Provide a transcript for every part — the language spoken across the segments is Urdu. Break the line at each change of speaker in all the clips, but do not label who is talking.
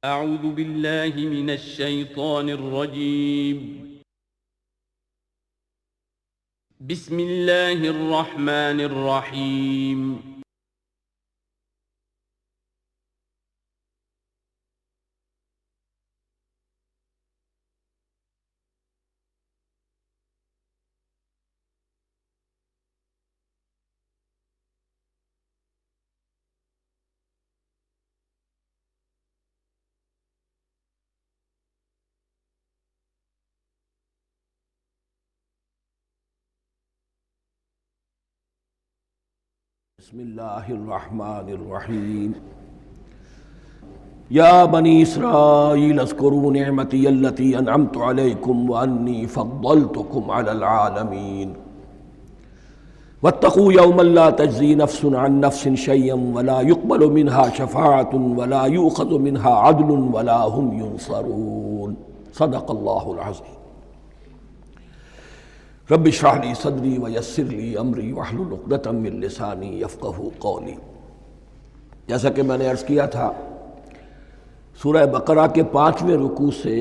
اعوذ باللہ من الشیطان الرجیم بسم اللہ الرحمن الرحیم
بسم اللہ الرحمن الرحیم یا بنی اسرائیل اذکروا نعمتی التی انعمت علیکم وانی فضلتکم علی العالمین واتقوا یوما لا تجزی نفس عن نفس شیئا ولا يقبل منها شفاعة ولا یؤخذ منها عدل ولا هم ينصرون صدق اللہ العظیم رب اشرح لی صدری ویسر لی امری واحلل عقدۃ من لسانی یفقہوا قولی۔ جیسا کہ میں نے عرض کیا تھا، سورہ بقرہ کے 5ویں رکوع سے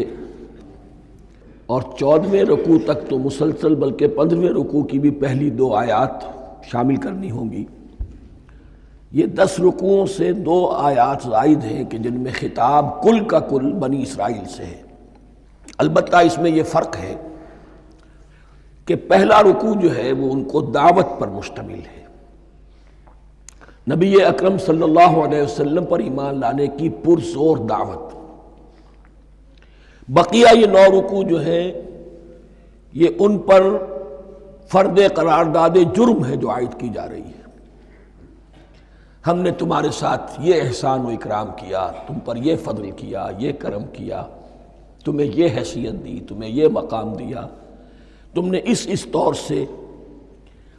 اور 14ویں رکوع تک تو مسلسل، بلکہ 15ویں رکوع کی بھی پہلی 2 آیات شامل کرنی ہوں گی۔ یہ 10 رکوعوں سے 2 آیات زائد ہیں کہ جن میں خطاب کل کا کل بنی اسرائیل سے ہے۔ البتہ اس میں یہ فرق ہے کہ پہلا رکوع جو ہے وہ ان کو دعوت پر مشتمل ہے، نبی اکرم صلی اللہ علیہ وسلم پر ایمان لانے کی پرزور دعوت۔ بقیہ یہ 9 رکوع جو ہیں یہ ان پر فرد قرارداد جرم ہے جو عائد کی جا رہی ہے۔ ہم نے تمہارے ساتھ یہ احسان و اکرام کیا، تم پر یہ فضل کیا، یہ کرم کیا، تمہیں یہ حیثیت دی، تمہیں یہ مقام دیا، تم نے اس طور سے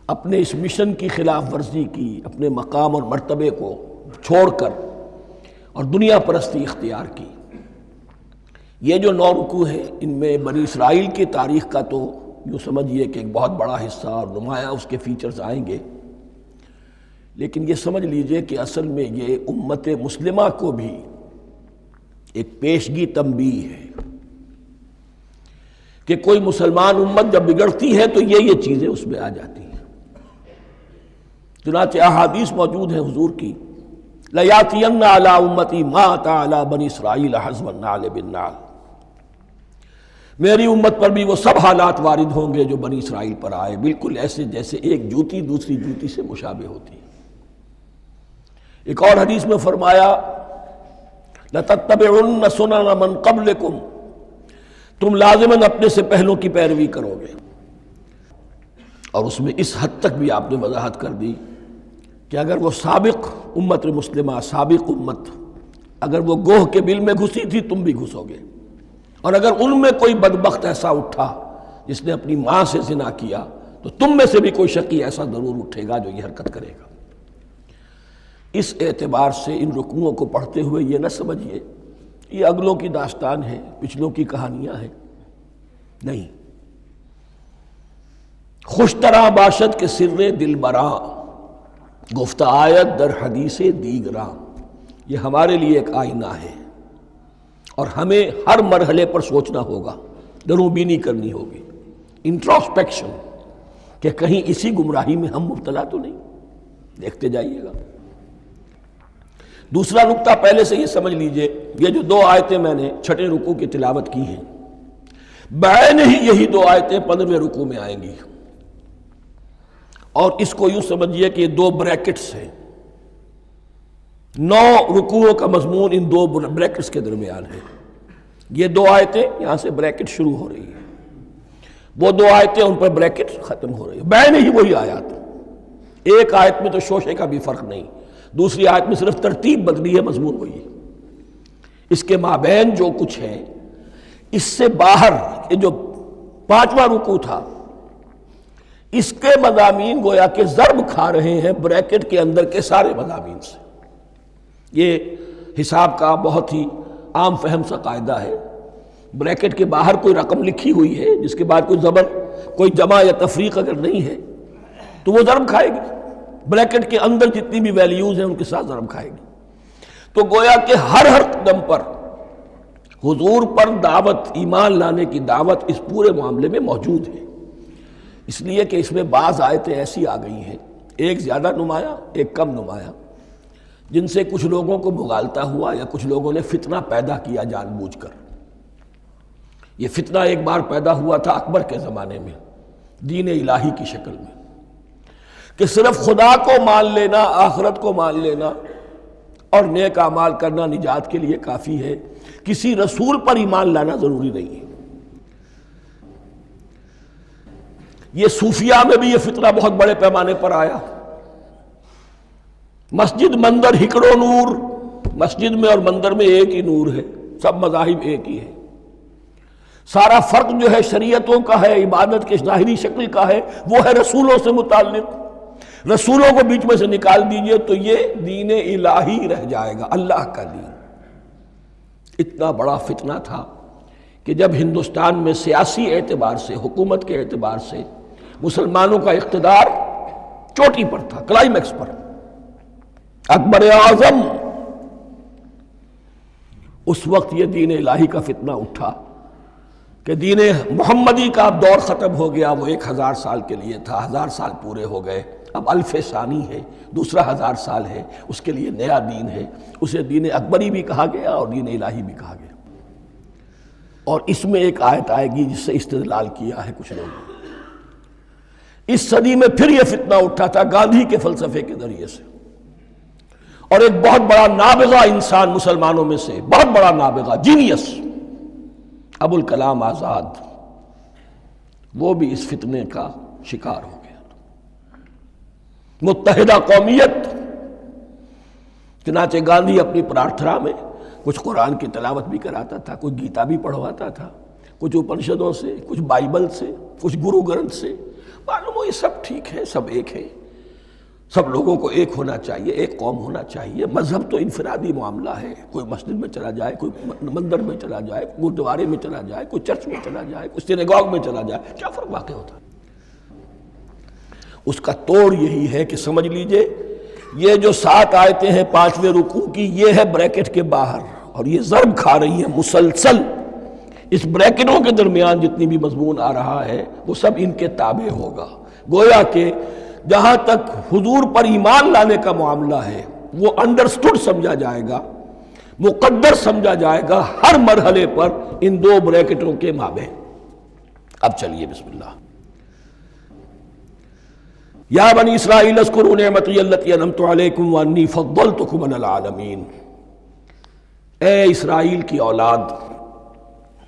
اپنے اس مشن کی خلاف ورزی کی، اپنے مقام اور مرتبے کو چھوڑ کر اور دنیا پرستی اختیار کی۔ یہ جو 9 رکوع ہیں ان میں بنی اسرائیل کی تاریخ کا تو یوں سمجھیے کہ ایک بہت بڑا حصہ اور نمایاں اس کے فیچرز آئیں گے، لیکن یہ سمجھ لیجئے کہ اصل میں یہ امت مسلمہ کو بھی ایک پیشگی تنبیہ ہے کہ کوئی مسلمان امت جب بگڑتی ہے تو یہ چیزیں اس میں آ جاتی ہیں۔ چنانچہ احادیث موجود ہیں حضور کی، لَيَأْتِيَنَّ عَلَىٰ أُمَّتِي مَا أَتَىٰ عَلَىٰ بَنِي إِسْرَائِيلَ حَزْوَ النَّعْلِ بِالنَّعْلِ، میری امت پر بھی وہ سب حالات وارد ہوں گے جو بنی اسرائیل پر آئے، بالکل ایسے جیسے ایک جوتی دوسری جوتی سے مشابہ ہوتی ہے۔ ایک اور حدیث میں فرمایا لَتَتَّبِعُنَّ سُنَنَ مَنْ قَبْلِكُمْ، تم لازماً اپنے سے پہلوں کی پیروی کرو گے۔ اور اس میں اس حد تک بھی آپ نے وضاحت کر دی کہ اگر وہ سابق امت مسلمہ، سابق امت، اگر وہ گوہ کے بل میں گھسی تھی تم بھی گھسو گے، اور اگر ان میں کوئی بدبخت ایسا اٹھا جس نے اپنی ماں سے زنا کیا تو تم میں سے بھی کوئی شقی ایسا ضرور اٹھے گا جو یہ حرکت کرے گا۔ اس اعتبار سے ان رکوعوں کو پڑھتے ہوئے یہ نہ سمجھیے یہ اگلوں کی داستان ہے، پچھلوں کی کہانیاں ہیں، نہیں۔ خوش طرح باشد کے سر دل براں، گفت آیت در حدیث دیگراں، یہ ہمارے لیے ایک آئینہ ہے اور ہمیں ہر مرحلے پر سوچنا ہوگا، دروں بینی کرنی ہوگی، انٹروسپیکشن، کہ کہیں اسی گمراہی میں ہم مبتلا تو نہیں۔ دیکھتے جائیے گا۔ دوسرا نقطہ پہلے سے یہ سمجھ لیجئے، یہ جو 2 آیتیں میں نے 6 رکوع کی تلاوت کی ہیں، بعین ہی یہی 2 آیتیں 15ویں رکوع میں آئیں گی، اور اس کو یوں سمجھیے کہ یہ 2 بریکٹس ہیں۔ 9 رکوعوں کا مضمون ان 2 بریکٹس کے درمیان ہے۔ یہ 2 آیتیں یہاں سے بریکٹ شروع ہو رہی ہیں، وہ 2 آیتیں ان پر بریکٹ ختم ہو رہی ہیں، بعین ہی وہی آیات۔ ایک آیت میں تو شوشے کا بھی فرق نہیں، دوسری آیت میں صرف ترتیب بدلی ہے، مضمون وہی ہے۔ اس کے مابین جو کچھ ہے، اس سے باہر یہ جو 5واں رکوع تھا، اس کے مضامین گویا کہ ضرب کھا رہے ہیں بریکٹ کے اندر کے سارے مضامین سے۔ یہ حساب کا بہت ہی عام فہم سا قاعدہ ہے، بریکٹ کے باہر کوئی رقم لکھی ہوئی ہے جس کے بعد کوئی زبر، کوئی جمع یا تفریق اگر نہیں ہے تو وہ ضرب کھائے گی، بریکٹ کے اندر جتنی بھی ویلیوز ہیں ان کے ساتھ ضرب کھائے گی۔ تو گویا کہ ہر قدم پر حضور پر دعوت، ایمان لانے کی دعوت اس پورے معاملے میں موجود ہے، اس لیے کہ اس میں بعض آیتیں ایسی آ گئی ہیں، ایک زیادہ نمایاں ایک کم نمایاں، جن سے کچھ لوگوں کو بھگالتا ہوا یا کچھ لوگوں نے فتنہ پیدا کیا جان بوجھ کر۔ یہ فتنہ ایک بار پیدا ہوا تھا اکبر کے زمانے میں دین الہی کی شکل میں، کہ صرف خدا کو مان لینا، آخرت کو مان لینا اور نیک اعمال کرنا نجات کے لیے کافی ہے، کسی رسول پر ایمان لانا ضروری نہیں ہے۔ یہ صوفیہ میں بھی یہ فتنہ بہت بڑے پیمانے پر آیا۔ مسجد مندر ہکڑو نور، مسجد میں اور مندر میں ایک ہی نور ہے، سب مذاہب ایک ہی ہے، سارا فرق جو ہے شریعتوں کا ہے، عبادت کے ظاہری شکل کا ہے، وہ ہے رسولوں سے متعلق۔ رسولوں کو بیچ میں سے نکال دیجئے تو یہ دین الہی رہ جائے گا، اللہ کا دین۔ اتنا بڑا فتنہ تھا کہ جب ہندوستان میں سیاسی اعتبار سے، حکومت کے اعتبار سے مسلمانوں کا اقتدار چوٹی پر تھا، کلائمیکس پر، اکبر اعظم، اس وقت یہ دین الہی کا فتنہ اٹھا کہ دین محمدی کا اب دور ختم ہو گیا، وہ 1000 سال کے لیے تھا، 1000 سال پورے ہو گئے، اب الف ثانی ہے، دوسرا 1000 سال ہے، اس کے لیے نیا دین ہے، اسے دین اکبری بھی کہا گیا اور دین الہی بھی کہا گیا۔ اور اس میں ایک آیت آئے گی جس سے استدلال کیا ہے کچھ لوگوں نے۔ اس صدی میں پھر یہ فتنہ اٹھا تھا گاندھی کے فلسفے کے ذریعے سے، اور ایک بہت بڑا نابغہ انسان مسلمانوں میں سے، بہت بڑا نابغہ، جینیس، ابو الکلام آزاد، وہ بھی اس فتنے کا شکار ہو گیا۔ متحدہ قومیت، چنانچہ گاندھی اپنی پرارتھنا میں کچھ قرآن کی تلاوت بھی کراتا تھا، کچھ گیتا بھی پڑھواتا تھا، کچھ اپنشدوں سے، کچھ بائبل سے، کچھ گرو گرنتھ سے۔ معلوم ہو یہ سب ٹھیک ہے، سب ایک ہے، سب لوگوں کو ایک ہونا چاہیے، ایک قوم ہونا چاہیے۔ مذہب تو انفرادی معاملہ ہے، کوئی مسجد میں چلا جائے، کوئی مندر میں چلا جائے، گردوارے میں چلا جائے، کوئی چرچ میں چلا جائے، کوئی سینیگاگ میں چلا جائے، کیا فرق واقع ہوتا ہے؟ اس کا توڑ یہی ہے کہ سمجھ لیجئے یہ جو 7 آیتیں ہیں 5ویں رکوع کی، یہ ہے بریکٹ کے باہر، اور یہ ضرب کھا رہی ہے مسلسل۔ اس بریکٹوں کے درمیان جتنی بھی مضمون آ رہا ہے وہ سب ان کے تابع ہوگا۔ گویا کہ جہاں تک حضور پر ایمان لانے کا معاملہ ہے وہ انڈرسٹوڈ سمجھا جائے گا، مقدر سمجھا جائے گا ہر مرحلے پر ان 2 بریکٹوں کے مابین۔ اب چلیے بسم اللہ۔ یا بنی اسرائیل اذکروا نعمتی التی انعمت علیکم وانی فضلتکم علی العالمین۔ اے اسرائیل کی اولاد،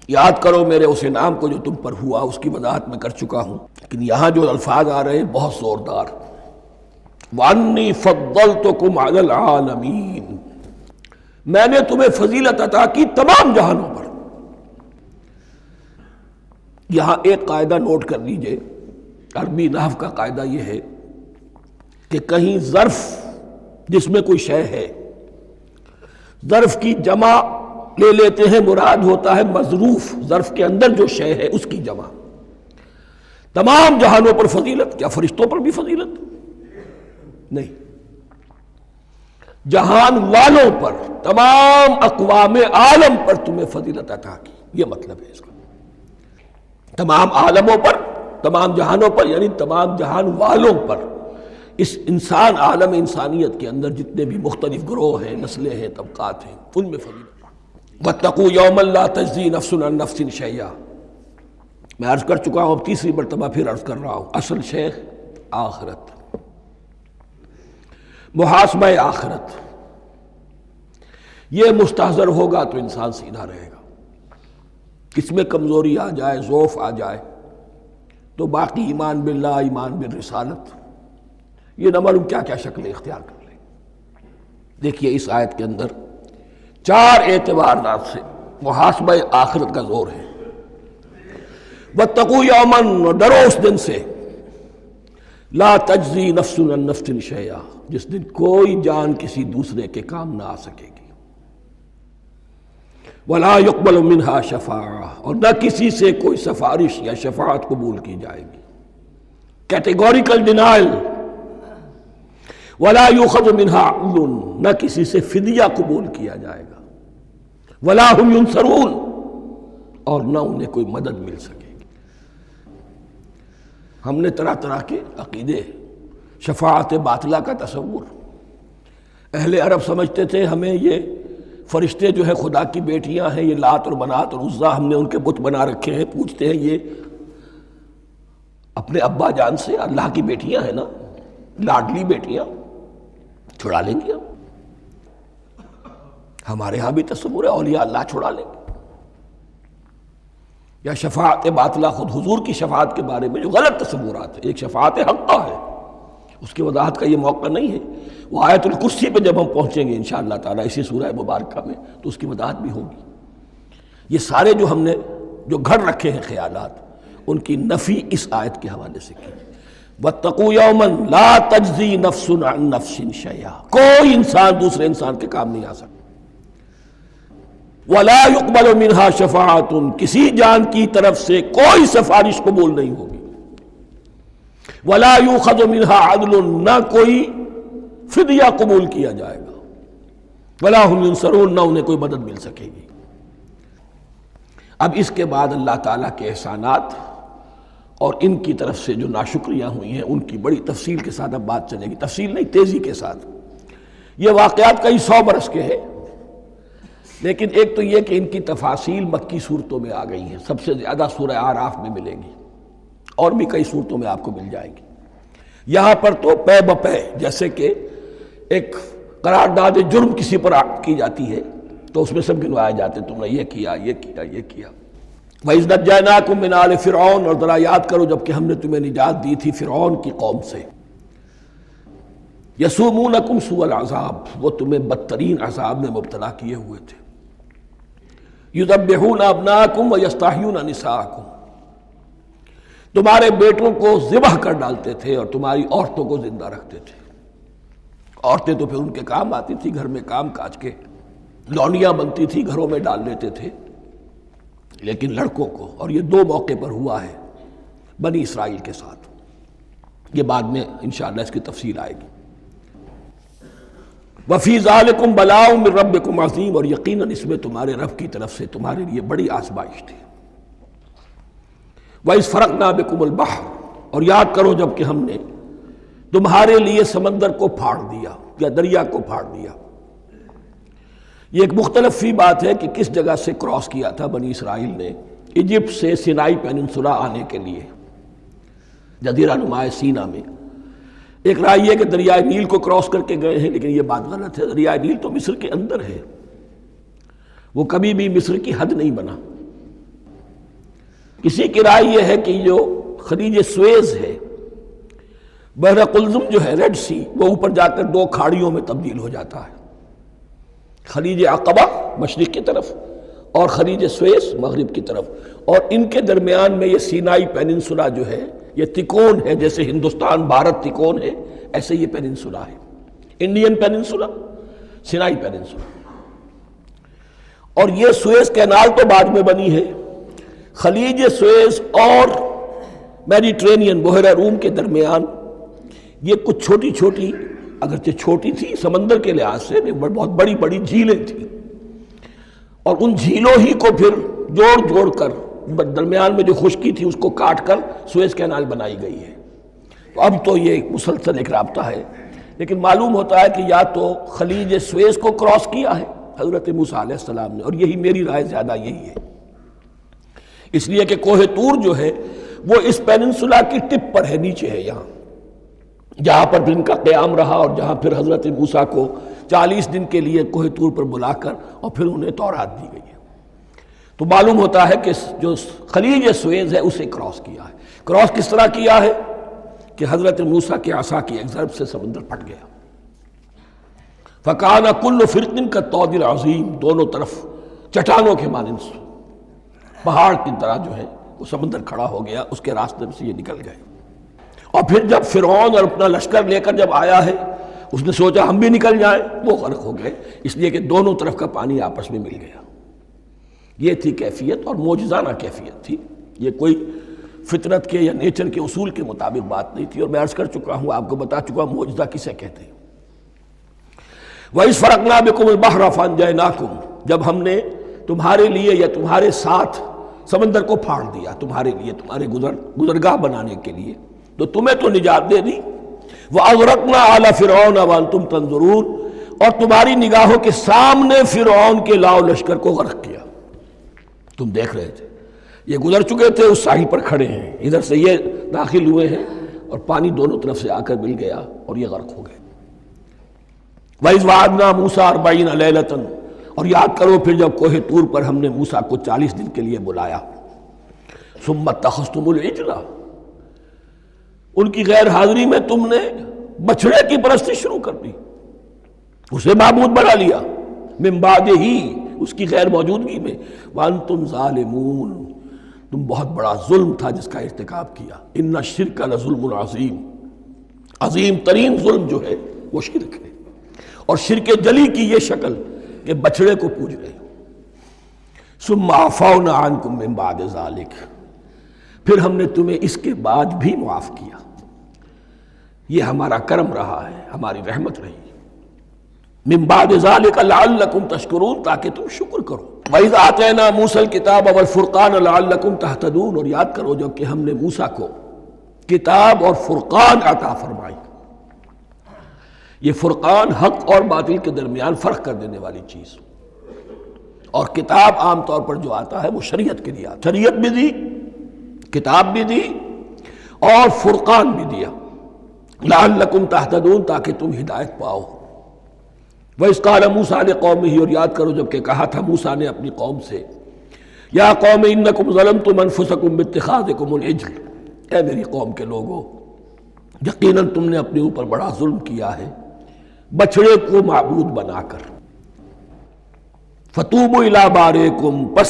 یاد کرو میرے اس انعام کو جو تم پر ہوا، اس کی وضاحت میں کر چکا ہوں، لیکن یہاں جو الفاظ آ رہے ہیں بہت زوردار۔ وَأَنِّي فَضَّلْتُكُمْ عَلَى الْعَالَمِينَ، میں نے تمہیں فضیلت عطا کی تمام جہانوں پر۔ یہاں ایک قاعدہ نوٹ کر لیجئے، عربی نحو کا قاعدہ یہ ہے کہ کہیں ظرف جس میں کوئی شے ہے، ظرف کی جمع لے لیتے ہیں، مراد ہوتا ہے مظروف، ظرف کے اندر جو شے ہے اس کی جمع۔ تمام جہانوں پر فضیلت، کیا فرشتوں پر بھی فضیلت؟ نہیں، جہان والوں پر، تمام اقوام عالم پر تمہیں فضیلت عطا کی، یہ مطلب ہے اس کا۔ تمام عالموں پر، تمام جہانوں پر، یعنی تمام جہان والوں پر، اس انسان عالم انسانیت کے اندر جتنے بھی مختلف گروہ ہیں، نسلیں ہیں، طبقات ہیں، ان میں فضیلت۔ وَاتَّقُوا يَوْمًا لَا تَجْزِي نَفْسٌ عَن نَفْسٍ شَيْئًا، میں عرض کر چکا ہوں، اب تیسری مرتبہ پھر عرض کر رہا ہوں، اصل شیخ آخرت، محاسبہ آخرت، یہ مستحضر ہوگا تو انسان سیدھا رہے گا۔ اس میں کمزوری آ جائے، ضعف آ جائے تو باقی ایمان باللہ، ایمان بالرسالت، یہ نہ معلوم کیا کیا شکلیں اختیار کر لیں۔ دیکھیے اس آیت کے اندر 4 اعتبارات سے محاسبہ آخرت کا زور ہے۔ وَاتَّقُوا يَوْمًا، ڈرو اس دن سے، لا تجزی نفس عن نفس شیئا، جس دن کوئی جان کسی دوسرے کے کام نہ آ سکے گی، ولا يقبل منها شفاعہ، اور نہ کسی سے کوئی سفارش یا شفاعت قبول کی جائے گی، کیٹیگوریکل ڈینائل، ولا يؤخذ منها عدل، نہ کسی سے فدیہ قبول کیا جائے گا، ولا هم ينصرون، اور نہ انہیں کوئی مدد مل سکے گی۔ ہم نے طرح طرح کے عقیدے، شفاعت باطلہ کا تصور، اہل عرب سمجھتے تھے ہمیں یہ فرشتے جو ہے خدا کی بیٹیاں ہیں، یہ لات اور منات اور عزا ہم نے ان کے بت بنا رکھے ہیں، پوچھتے ہیں یہ اپنے ابا جان سے اللہ کی بیٹیاں ہیں نا، لاڈلی بیٹیاں، چھڑا لیں گے ہمارے ہاں بھی تصور ہے اولیاء اللہ چھڑا لیں گے۔ یا شفاعت باطلہ، خود حضور کی شفاعت کے بارے میں جو غلط تصورات ہیں، ایک شفاعت حقہ ہے، اس کی وضاحت کا یہ موقع نہیں ہے، وہ آیت الکرسی پہ جب ہم پہنچیں گے انشاءاللہ تعالیٰ اسی سورہ مبارکہ میں تو اس کی وضاحت بھی ہوگی۔ یہ سارے جو ہم نے جو گھڑ رکھے ہیں خیالات، ان کی نفی اس آیت کے حوالے سے کی۔ وَاتَّقُوا يَوْمًا لَا تَجْزِي نَفْسٌ عَن نَفْسٍ شَيْئًا، کوئی انسان دوسرے انسان کے کام نہیں آ سکتا۔ وَلَا يُقْبَلُ مِنْهَا شَفَاعَةٌ، کسی جان کی طرف سے کوئی سفارش قبول نہیں ہوگی۔ وَلَا يُؤْخَذُ مِنْهَا عَدْلٌ، نہ کوئی فدیہ قبول کیا جائے گا۔ وَلَا هُمْ يُنصَرُونَ، نہ انہیں کوئی مدد مل سکے گی۔ اب اس کے بعد اللہ تعالیٰ کے احسانات اور ان کی طرف سے جو ناشکریاں ہوئی ہیں ان کی بڑی تفصیل کے ساتھ اب بات چلے گی، تفصیل نہیں تیزی کے ساتھ۔ یہ واقعات کئی 100 برس کے ہیں، لیکن ایک تو یہ کہ ان کی تفاصیل مکی صورتوں میں آ گئی ہیں، سب سے زیادہ سورہ اعراف میں ملیں گی، اور بھی کئی صورتوں میں آپ کو مل جائیں گی۔ یہاں پر تو پے بپے، جیسے کہ ایک قرارداد جرم کسی پر کی جاتی ہے تو اس میں سب گنوائے جاتے ہیں، تم نے یہ کیا، یہ کیا، یہ کیا۔ وَإِذْ نَجَّيْنَاكُم مِّنْ آلِ فِرْعَوْنَ، اور ذرا یاد کرو جب کہ ہم نے تمہیں نجات دی تھی فرعون کی قوم سے۔ يَسُومُونَكُمْ سُوءَ الْعَذَابِ، وہ تمہیں بدترین عذاب میں مبتلا کیے ہوئے تھے۔ يُذَبِّحُونَ أَبْنَاءَكُمْ وَيَسْتَحْيُونَ نِسَاءَكُمْ، تمہارے بیٹوں کو ذبح کر ڈالتے تھے اور تمہاری عورتوں کو زندہ رکھتے تھے۔ عورتیں تو پھر ان کے کام آتی تھی، گھر میں کام کاج کے لونیاں بنتی تھی، گھروں میں ڈال لیتے تھے، لیکن لڑکوں کو، اور یہ 2 موقع پر ہوا ہے بنی اسرائیل کے ساتھ، یہ بعد میں انشاءاللہ اس کی تفصیل آئے گی۔ وَفِي ذَلِكُمْ بَلَاءٌ مِّن رَبِّكُمْ عَظِيمٌ، اور یقیناً اس میں تمہارے رب کی طرف سے تمہارے لیے بڑی آزمائش تھی۔ وَإِذْ فَرَقْنَا بِكُمُ الْبَحْرَ، اور یاد کرو جب کہ ہم نے تمہارے لیے سمندر کو پھاڑ دیا یا دریا کو پھاڑ دیا۔ یہ ایک مختلف فی بات ہے کہ کس جگہ سے کراس کیا تھا بنی اسرائیل نے ایجپٹ سے سینائی پیننسولا آنے کے لیے، جزیرہ نما سینا میں۔ ایک رائے یہ کہ دریائے نیل کو کراس کر کے گئے ہیں، لیکن یہ بات غلط ہے، دریائے نیل تو مصر کے اندر ہے، وہ کبھی بھی مصر کی حد نہیں بنا۔ کسی کی رائے یہ ہے کہ جو خلیج سویز ہے، بحر قلزم جو ہے، ریڈ سی، وہ اوپر جا کر 2 کھاڑیوں میں تبدیل ہو جاتا ہے، خلیج عقبہ مشرق کی طرف اور خلیج سویس مغرب کی طرف، اور ان کے درمیان میں یہ سینائی پیننسولا جو ہے یہ تکون ہے، جیسے ہندوستان بھارت تکون ہے ایسے یہ پیننسولا ہے، انڈین پیننسولا، سینائی پیننسولا۔ اور یہ سویس کینال تو بعد میں بنی ہے، خلیج سویس اور میڈیٹرینین بحیرہ روم کے درمیان یہ کچھ چھوٹی چھوٹی، اگرچہ چھوٹی تھی سمندر کے لحاظ سے، بہت بڑی بڑی جھیلیں تھیں، اور ان جھیلوں ہی کو پھر جوڑ جوڑ کر درمیان میں جو خشکی تھی اس کو کاٹ کر سویس کینال بنائی گئی ہے۔ تو اب تو یہ ایک مسلسل ایک رابطہ ہے، لیکن معلوم ہوتا ہے کہ یا تو خلیج سویس کو کراس کیا ہے حضرت موسیٰ علیہ السلام نے، اور یہی میری رائے زیادہ یہی ہے، اس لیے کہ کوہ طور جو ہے وہ اس پیننسولا کی ٹپ پر ہے، نیچے ہے یہاں، جہاں پر ان کا قیام رہا، اور جہاں پھر حضرت موسیٰ کو 40 دن کے لیے کوہ طور پر بلا کر اور پھر انہیں تورات دی گئی ہے۔ تو معلوم ہوتا ہے کہ جو خلیج سویز ہے اسے کراس کیا ہے۔ کراس کس طرح کیا ہے کہ حضرت موسیٰ کے عصا کی ایک ضرب سے سمندر پھٹ گیا۔ فَكَانَ كُلُّ فِرْقٍ كَالطَّوْدِ الْعَظِيمِ، دونوں طرف چٹانوں کے مانند پہاڑ کی طرح جو ہے وہ سمندر کھڑا ہو گیا، اس کے راستے سے یہ نکل گئے۔ اور پھر جب فرعون اور اپنا لشکر لے کر جب آیا ہے، اس نے سوچا ہم بھی نکل جائیں، وہ غرق ہو گئے، اس لیے کہ دونوں طرف کا پانی آپس میں مل گیا۔ یہ تھی کیفیت، اور معجزانہ کیفیت تھی، یہ کوئی فطرت کے یا نیچر کے اصول کے مطابق بات نہیں تھی، اور میں عرض کر چکا ہوں، آپ کو بتا چکا ہوں معجزہ کسے کہتے ہیں۔ وَإِذْ فَرَقْنَا بِكُمُ الْبَحْرَ فَأَنْجَيْنَاكُمْ، جب ہم نے تمہارے لیے یا تمہارے ساتھ سمندر کو پھاڑ دیا تمہارے لیے، تمہارے گزرگاہ بنانے کے لیے، تو تمہیں تو نجات دے دی۔ وَأَغْرَقْنَا آلَ فِرْعَوْنَ وَأَنْتُمْ تَنظُرُونَ، اور تمہاری نگاہوں کے سامنے فرعون کے لاؤ لشکر کو غرق کیا، تم دیکھ رہے تھے، یہ گزر چکے تھے، اس ساحل پر کھڑے ہیں، ادھر سے یہ داخل ہوئے ہیں اور پانی دونوں طرف سے آ کر مل گیا اور یہ غرق ہو گئے۔ وَإِذْ وَعَدْنَا مُوسَىٰ 40 لَيْلَةً، اور یاد کرو پھر جب کوہ طور پر ہم نے موسیٰ کو 40 دن کے لیے بلایا۔ ثُمَّ اتَّخَذْتُمُ الْعِجْلَ، ان کی غیر حاضری میں تم نے بچھڑے کی پرستی شروع کر دی، اسے معبود بنا لیا، من بعدہ، اس کی غیر موجودگی میں، وَأَنْتُمْ ظَالِمُونَ، تم بہت بڑا ظلم تھا جس کا ارتکاب کیا۔ اِنَّ الشِّرْكَ لَظُلْمٌ عَظِيمٌ، عظیم ترین ظلم جو ہے وہ شرک ہے، اور شرک جلی کی یہ شکل کہ بچڑے کو پوج رہے ہو۔ ثُمَّ عَفَوْنَا عَنْكُمْ مِن بَعْدِ ذَلِكَ، پھر ہم نے تمہیں اس کے بعد بھی معاف کیا، یہ ہمارا کرم رہا ہے، ہماری رحمت رہی۔ من بعد ذلك لعلكم تشکرون، تاکہ تم شکر کرو۔ وَإِذْ آتَيْنَا مُوسَى الْكِتَابَ وَالْفُرْقَانَ لَعَلَّكُمْ تَهْتَدُونَ، اور یاد کرو جب کہ ہم نے موسیٰ کو کتاب اور فرقان عطا فرمائی۔ یہ فرقان حق اور باطل کے درمیان فرق کر دینے والی چیز، اور کتاب عام طور پر جو آتا ہے وہ شریعت کے لیے آتا ہے، شریعت بھی دی، کتاب بھی دی، اور فرقان بھی دیا، لعلکم تہتدون، تاکہ تم ہدایت پاؤ۔ وَإِذْ قَالَ مُوسَىٰ لِقَوْمِهِ، اور یاد کرو جب کہ کہا تھا موسیٰ نے اپنی قوم سے، یا قوم انکم ظلمتم انفسکم باتخاذکم العجل، اے میری قوم کے لوگو، یقیناً تم نے اپنے اوپر بڑا ظلم کیا ہے بچڑے کو معبود بنا کر۔ فَتُوبُوا إِلَىٰ بَارِئِكُمْ، پس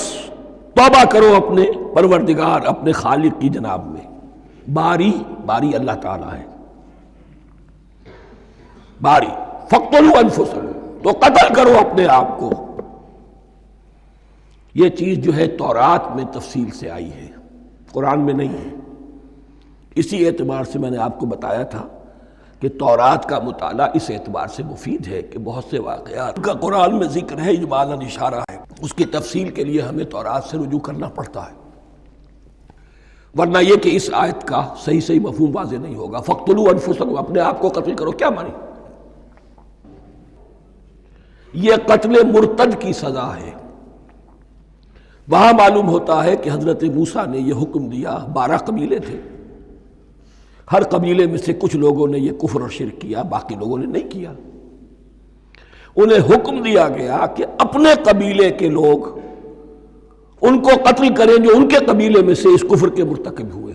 توبہ کرو اپنے پروردگار، اپنے خالق کی جناب میں۔ باری اللہ تعالیٰ ہے، باری۔ فَاقْتُلُوا أَنفُسَكُمْ، تو قتل کرو اپنے آپ کو۔ یہ چیز جو ہے تورات میں تفصیل سے آئی ہے، قرآن میں نہیں ہے۔ اسی اعتبار سے میں نے آپ کو بتایا تھا کہ تورات کا مطالعہ اس اعتبار سے مفید ہے کہ بہت سے واقعات کا قرآن میں ذکر ہے، اجمالاً اشارہ ہے، اس کی تفصیل کے لیے ہمیں تورات سے رجوع کرنا پڑتا ہے، ورنہ یہ کہ اس آیت کا صحیح مفہوم واضح نہیں ہوگا۔ فَاقْتُلُوا أَنفُسَكُمْ، اپنے آپ کو قتل کرو، کیا مانی؟ یہ قتل مرتد کی سزا ہے۔ وہاں معلوم ہوتا ہے کہ حضرت موسیٰ نے یہ حکم دیا، 12 قبیلے تھے، ہر قبیلے میں سے کچھ لوگوں نے یہ کفر اور شرک کیا، باقی لوگوں نے نہیں کیا۔ انہیں حکم دیا گیا کہ اپنے قبیلے کے لوگ ان کو قتل کریں جو ان کے قبیلے میں سے اس کفر کے مرتکب ہوئے۔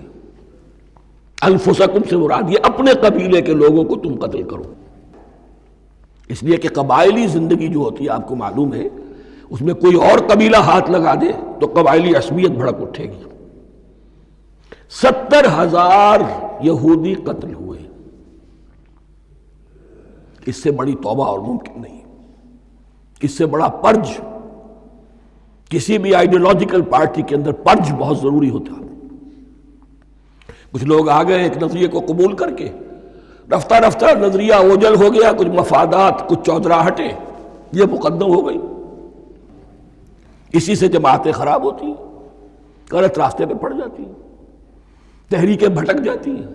انفسکم سے مراد یہ اپنے قبیلے کے لوگوں کو تم قتل کرو، اس لیے کہ قبائلی زندگی جو ہوتی ہے آپ کو معلوم ہے، اس میں کوئی اور قبیلہ ہاتھ لگا دے تو قبائلی عصبیت بھڑک اٹھے گی۔ 70,000 یہودی قتل ہوئے، اس سے بڑی توبہ اور ممکن نہیں، اس سے بڑا پرج، کسی بھی آئیڈیالوجیکل پارٹی کے اندر پرج بہت ضروری ہوتا۔ کچھ لوگ آ گئے ایک نظریے کو قبول کر کے، رفتہ رفتہ نظریہ اوجل ہو گیا، کچھ مفادات، کچھ چودراہٹیں یہ مقدم ہو گئی، اسی سے جماعتیں خراب ہوتی ہیں، غلط راستے پہ پڑ جاتی ہیں، تحریکیں بھٹک جاتی ہیں۔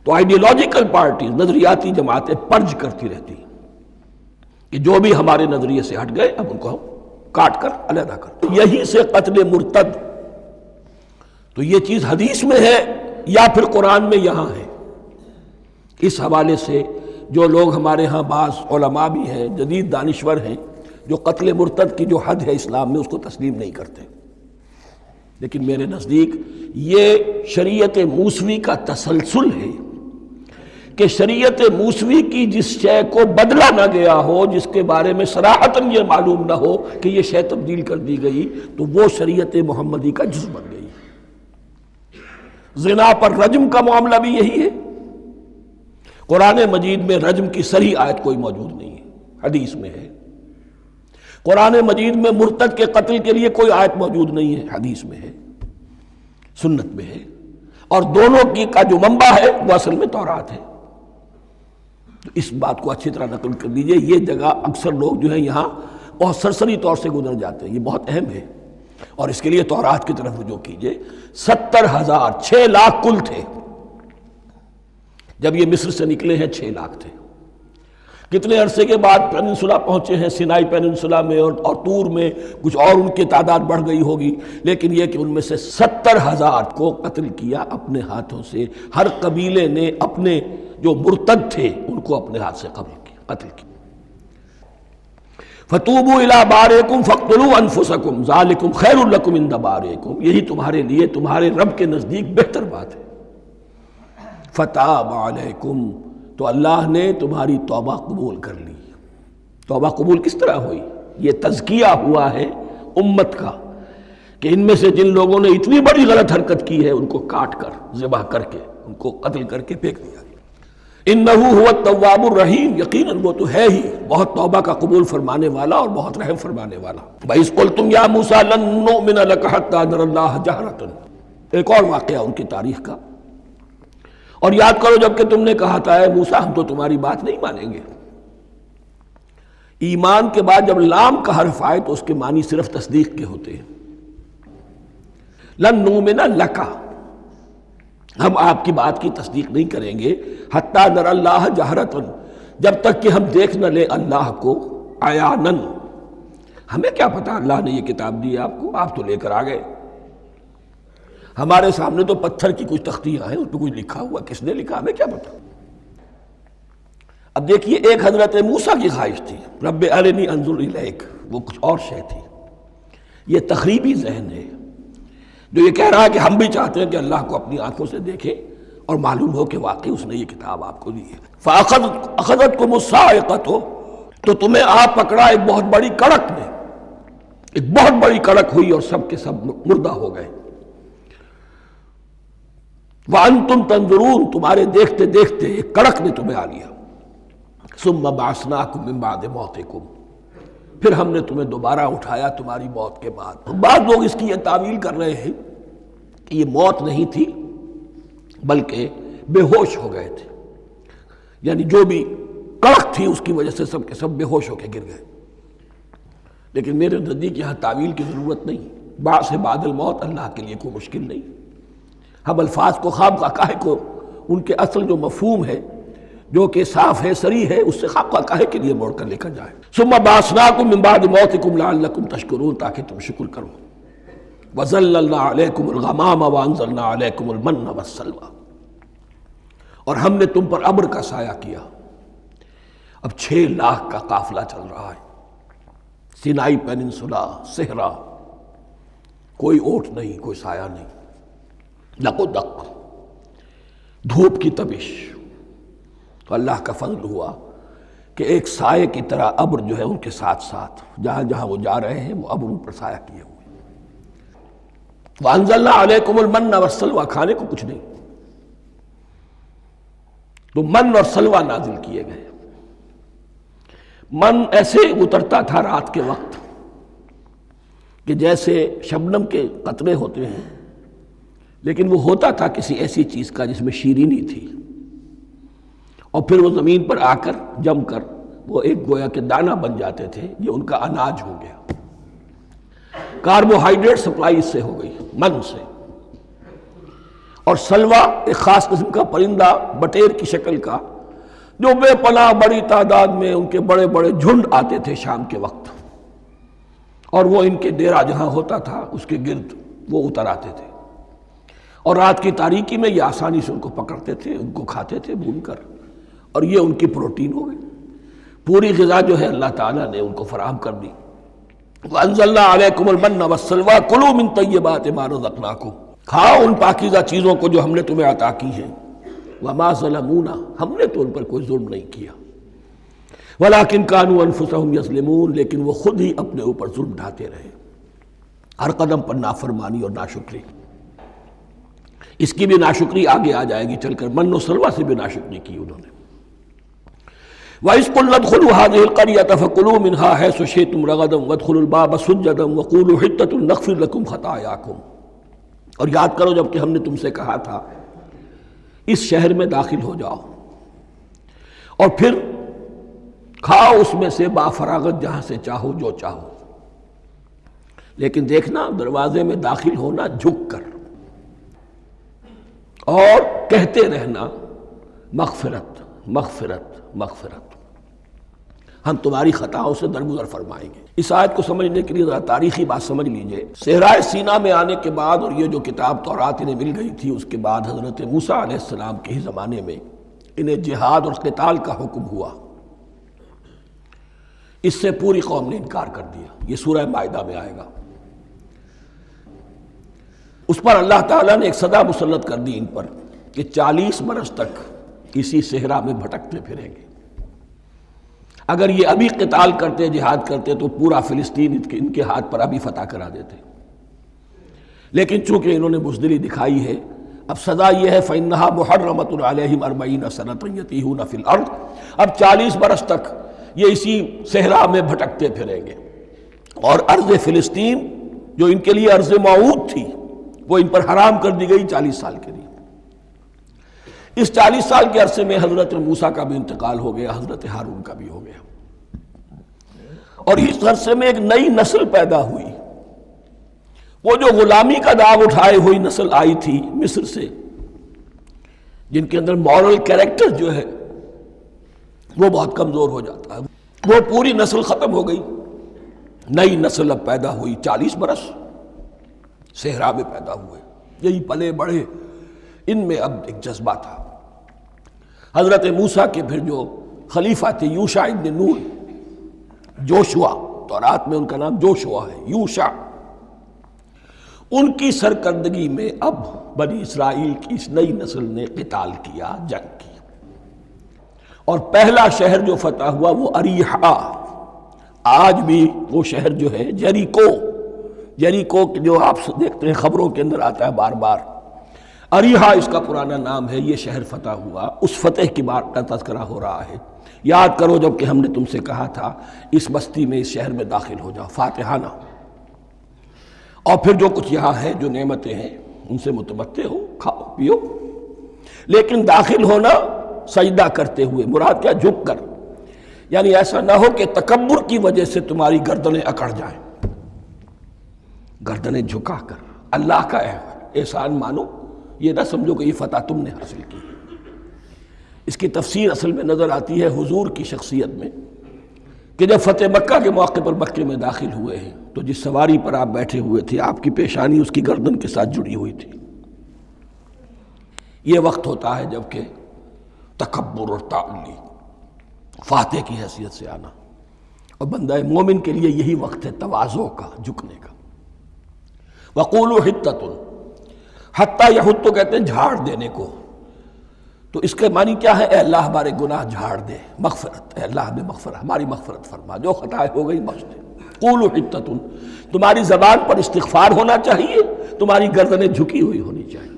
تو آئیڈیالوجیکل پارٹیز، نظریاتی جماعتیں پرج کرتی رہتی ہیں کہ جو بھی ہمارے نظریے سے ہٹ گئے اب ان کو ہم کاٹ کر علیحدہ کر۔ یہی سے قتل مرتد، تو یہ چیز حدیث میں ہے یا پھر قرآن میں یہاں ہے۔ اس حوالے سے جو لوگ ہمارے ہاں بعض علماء بھی ہیں، جدید دانشور ہیں، جو قتل مرتد کی جو حد ہے اسلام میں اس کو تسلیم نہیں کرتے، لیکن میرے نزدیک یہ شریعت موسوی کا تسلسل ہے کہ شریعت موسوی کی جس شے کو بدلا نہ گیا ہو، جس کے بارے میں صراحتاً یہ معلوم نہ ہو کہ یہ شے تبدیل کر دی گئی، تو وہ شریعت محمدی کا جز بن گئی۔ زنا پر رجم کا معاملہ بھی یہی ہے۔ قرآن مجید میں رجم کی صریح آیت کوئی موجود نہیں ہے، حدیث میں ہے۔ قرآن مجید میں مرتد کے قتل کے لیے کوئی آیت موجود نہیں ہے، حدیث میں ہے، سنت میں ہے، اور دونوں کی کا جو منبع ہے وہ اصل میں تورات ہے۔ تو اس بات کو اچھی طرح نقل کر لیجئے۔ یہ جگہ اکثر لوگ جو ہیں یہاں بہت سرسری طور سے گزر جاتے ہیں، یہ بہت اہم ہے۔ اور اس کے لیے تورات کی طرف رجوع کیجئے، 70,000 6 لاکھ کل تھے جب یہ مصر سے نکلے ہیں، 6 لاکھ تھے۔ کتنے عرصے کے بعد پیننسولا پہنچے ہیں، سینائی پیننسولا میں اور طور میں، کچھ اور ان کی تعداد بڑھ گئی ہوگی، لیکن یہ کہ ان میں سے 70,000 کو قتل کیا اپنے ہاتھوں سے۔ ہر قبیلے نے اپنے جو مرتد تھے ان کو اپنے ہاتھ سے قتل کیا۔ فَتُوبُوا إِلَىٰ بَارِئِكُمْ فَاقْتُلُوا أَنفُسَكُمْ ذَلِكُمْ خَيْرٌ لَكُمْ عِندَ بَارِئِكُمْ، یہی تمہارے لیے تمہارے رب کے نزدیک بہتر بات ہے۔ فَتَابَ عَلَيْكُمْ، تو اللہ نے تمہاری توبہ قبول کر لی۔ توبہ قبول کس طرح ہوئی؟ یہ تزکیہ ہوا ہے امت کا کہ ان میں سے جن لوگوں نے اتنی بڑی غلط حرکت کی ہے ان کو کاٹ کر، ذبح کر کے، ان کو قتل کر کے پھینک دیا۔ انہ هو التواب الرحیم، یقیناً وہ تو ہے ہی بہت توبہ کا قبول فرمانے والا اور بہت رحم فرمانے والا۔ وَإِذْ قُلْتُمْ يَا مُوسَىٰ لَن نُّؤْمِنَ لَكَ حَتَّىٰ نَرَى اللَّهَ جَهْرَةً، ایک اور واقعہ ان کی تاریخ کا۔ اور یاد کرو جب کہ تم نے کہا تھا اے موسیٰ ہم تو تمہاری بات نہیں مانیں گے۔ ایمان کے بعد جب لام کا حرف آئے تو اس کے معنی صرف تصدیق کے ہوتے ہیں۔ لن نؤمن لک، ہم آپ کی بات کی تصدیق نہیں کریں گے، حتیٰ نری اللہ جہرۃ، جب تک کہ ہم دیکھ نہ لیں اللہ کو عیاناً۔ ہمیں کیا پتا اللہ نے یہ کتاب دی آپ کو، آپ تو لے کر آ گئے، ہمارے سامنے تو پتھر کی کچھ تختیاں ہیں، اس پہ کچھ لکھا ہوا، کس نے لکھا ہمیں کیا پتا۔ اب دیکھیے ایک حضرت موسیٰ کی خواہش تھی رب ارنی انظر الیک، وہ کچھ اور شے تھی۔ یہ تخریبی ذہن ہے جو یہ کہہ رہا ہے کہ ہم بھی چاہتے ہیں کہ اللہ کو اپنی آنکھوں سے دیکھیں اور معلوم ہو کہ واقعی اس نے یہ کتاب آپ کو دی ہے۔ فَأَخَذَتْكُمُ الصَّاعِقَةُ، تو تمہیں آپ پکڑا ایک بہت بڑی کڑک نے، ایک بہت بڑی کڑک ہوئی اور سب کے سب مردہ ہو گئے۔ وَأَنْتُمْ تَنظُرُونَ، تمہارے دیکھتے دیکھتے ایک کڑک نے تمہیں آ لیا۔ ثُمَّ بَعَثْنَاكُمْ مِنْ بَعْدِ مَوْتِكُمْ، پھر ہم نے تمہیں دوبارہ اٹھایا تمہاری موت کے بعد۔ بعض لوگ اس کی یہ تعویل کر رہے ہیں کہ یہ موت نہیں تھی بلکہ بے ہوش ہو گئے تھے، یعنی جو بھی کڑک تھی اس کی وجہ سے سب کے سب بے ہوش ہو کے گر گئے۔ لیکن میرے نزدیک یہاں تعویل کی ضرورت نہیں، بعث بعد الموت اللہ کے لیے کوئی مشکل نہیں۔ ہم الفاظ کو خواب کا کو ان کے اصل جو مفہوم ہے جو کہ صاف ہے، صریح ہے، اس سے خواب کا کاہے کے لیے موڑ کر لے کر جائیں۔ ثم بعثناکم من بعد موتکم لعلکم تشکرون، تاکہ تم شکر کرو۔ وظللنا علیکم الغمام وانزلنا علیکم المن والسلوى، اور ہم نے تم پر ابر کا سایہ کیا۔ اب 6 لاکھ کا قافلہ چل رہا ہے، سینائی پیننسولا، صحرا، کوئی اونٹ نہیں، کوئی سایہ نہیں، دق و دق، دھوپ کی تپش۔ تو اللہ کا فضل ہوا کہ ایک سائے کی طرح ابر جو ہے ان کے ساتھ ساتھ جہاں جہاں وہ جا رہے ہیں وہ ابر ان پر سایہ کیے ہوئے۔ وَأَنزَلْنَا عَلَيْكُمُ الْمَنَّ وَالسَّلْوَىٰ، کھانے کو کچھ نہیں، تو من اور سلوہ نازل کیے گئے۔ من ایسے اترتا تھا رات کے وقت کہ جیسے شبنم کے قطرے ہوتے ہیں، لیکن وہ ہوتا تھا کسی ایسی چیز کا جس میں شیرینی تھی، اور پھر وہ زمین پر آ کر جم کر وہ ایک گویا کے دانہ بن جاتے تھے، یہ ان کا اناج ہو گیا۔ کاربوہائیڈریٹ سپلائی اس سے ہو گئی، من سے۔ اور سلوہ ایک خاص قسم کا پرندہ بٹیر کی شکل کا جو بے پناہ بڑی تعداد میں ان کے بڑے بڑے جھنڈ آتے تھے شام کے وقت، اور وہ ان کے ڈیرا جہاں ہوتا تھا اس کے گرد وہ اتر آتے تھے، اور رات کی تاریکی میں یہ آسانی سے ان کو پکڑتے تھے، ان کو کھاتے تھے بھون کر، اور یہ ان کی پروٹین ہو گئی۔ پوری غذا جو ہے اللہ تعالیٰ نے ان کو فراہم کر دی۔ وَأَنزَلْنَا عَلَيْكُمُ الْمَنَّ وَالسَّلْوَىٰ كُلُوا مِن طَيِّبَاتِ مَا رَزَقْنَاكُمْ، کھاؤ ان پاکیزہ چیزوں کو جو ہم نے تمہیں عطا کی ہیں۔ وَمَا ظَلَمُونَا، ہم نے تو ان پر کوئی ظلم نہیں کیا۔ وَلَٰكِن كَانُوا أَنفُسَهُمْ يَظْلِمُونَ، لیکن وہ خود ہی اپنے اوپر ظلم ڈھاتے رہے، ہر قدم پر نافرمانی اور ناشکری۔ اس کی بھی ناشکری آگے آ جائے گی چل کر، من و سلوہ سے بھی ناشکری کی انہوں نے۔ وَإِذْ قُلْنَا ادْخُلُوا هَٰذِهِ الْقَرْيَةَ فَكُلُوا مِنْهَا حَيْثُ شِئْتُمْ رَغَدًا وَادْخُلُوا الْبَابَ سُجَّدًا وَقُولُوا حِطَّةٌ نَغْفِرْ لَكُمْ خَطَايَاكُمْ، اور یاد کرو جب کہ ہم نے تم سے کہا تھا اس شہر میں داخل ہو جاؤ اور پھر کھاؤ اس میں سے بافراغت جہاں سے چاہو جو چاہو، لیکن دیکھنا دروازے میں داخل ہونا جھک کر اور کہتے رہنا مغفرت مغفرت مغفرت، ہم تمہاری خطاؤں سے درگزر فرمائیں گے۔ اس آیت کو سمجھنے کے لیے ذرا تاریخی بات سمجھ لیجئے۔ صحرائے سینا میں آنے کے بعد اور یہ جو کتاب تورات انہیں مل گئی تھی، اس کے بعد حضرت موسیٰ علیہ السلام کے ہی زمانے میں انہیں جہاد اور قتال کا حکم ہوا۔ اس سے پوری قوم نے انکار کر دیا۔ یہ سورہ مائدہ میں آئے گا۔ اس پر اللہ تعالیٰ نے ایک سزا مسلط کر دی ان پر کہ 40 برس تک اسی صحرا میں بھٹکتے پھریں گے۔ اگر یہ ابھی قتال کرتے، جہاد کرتے، تو پورا فلسطین ان کے ہاتھ پر ابھی فتح کرا دیتے، لیکن چونکہ انہوں نے بزدلی دکھائی ہے، اب سزا یہ ہے فَإِنَّهَا مُحَرَّمَةٌ عَلَيْهِمْ 40 سَنَةً يَتِيهُونَ فِي الْأَرْضِ۔ اب 40 برس تک یہ اسی صحرا میں بھٹکتے پھریں گے، اور ارض فلسطین جو ان کے لیے ارض موعود تھی وہ ان پر حرام کر دی گئی 40 سال کے لیے۔ اس 40 سال کے عرصے میں حضرت موسیٰ کا بھی انتقال ہو گیا، حضرت ہارون کا بھی ہو گیا، اور اس عرصے میں ایک نئی نسل پیدا ہوئی۔ وہ جو غلامی کا داغ اٹھائے ہوئی نسل آئی تھی مصر سے، جن کے اندر مورل کیریکٹر جو ہے وہ بہت کمزور ہو جاتا ہے، وہ پوری نسل ختم ہو گئی۔ نئی نسل اب پیدا ہوئی، 40 برس صحرا میں پیدا ہوئے، یہی پلے بڑھے، ان میں اب ایک جذبہ تھا۔ حضرت موسیٰ کے پھر جو خلیفہ تھے یوشع ابن نون، جوشوا، تورات میں ان کا نام جوشوا ہے، یوشع، ان کی سرکردگی میں اب بنی اسرائیل کی اس نئی نسل نے قتال کیا، جنگ کی، اور پہلا شہر جو فتح ہوا وہ اریحا۔ آج بھی وہ شہر جو ہے جیریکو جو آپ دیکھتے ہیں خبروں کے اندر آتا ہے بار بار، اریحا اس کا پرانا نام ہے۔ یہ شہر فتح ہوا، اس فتح کی بات کا تذکرہ ہو رہا ہے۔ یاد کرو جب کہ ہم نے تم سے کہا تھا اس بستی میں، اس شہر میں داخل ہو جاؤ فاتحانہ، اور پھر جو کچھ یہاں ہے، جو نعمتیں ہیں، ان سے متمتع ہو، کھاؤ پیو، لیکن داخل ہونا سجدہ کرتے ہوئے، مراد کیا؟ جھک کر، یعنی ایسا نہ ہو کہ تکبر کی وجہ سے تمہاری گردنیں اکڑ جائیں، گردنیں جھکا کر اللہ کا احسان مانو، یہ نہ سمجھو کہ یہ فتح تم نے حاصل کی۔ اس کی تفسیر اصل میں نظر آتی ہے حضور کی شخصیت میں، کہ جب فتح مکہ کے موقع پر مکے میں داخل ہوئے ہیں تو جس سواری پر آپ بیٹھے ہوئے تھے، آپ کی پیشانی اس کی گردن کے ساتھ جڑی ہوئی تھی۔ یہ وقت ہوتا ہے جب کہ تکبر اور تعلی، فاتح کی حیثیت سے آنا، اور بندہ مومن کے لیے یہی وقت ہے تواضع کا، جھکنے کا۔ وَقُولُوا حِطَّةٌ، حتیٰ یحط تو کہتے ہیں جھاڑ دینے کو، تو اس کے معنی کیا ہے؟ اے اللہ ہمارے گناہ جھاڑ دے، مغفرت، اے اللہ ہمیں مغفرت، ہماری مغفرت فرما، جو خطائیں ہو گئی بخش دے۔ قولوا حِطَّةٌ، تمہاری زبان پر استغفار ہونا چاہیے، تمہاری گردنیں جھکی ہوئی ہونی چاہیے۔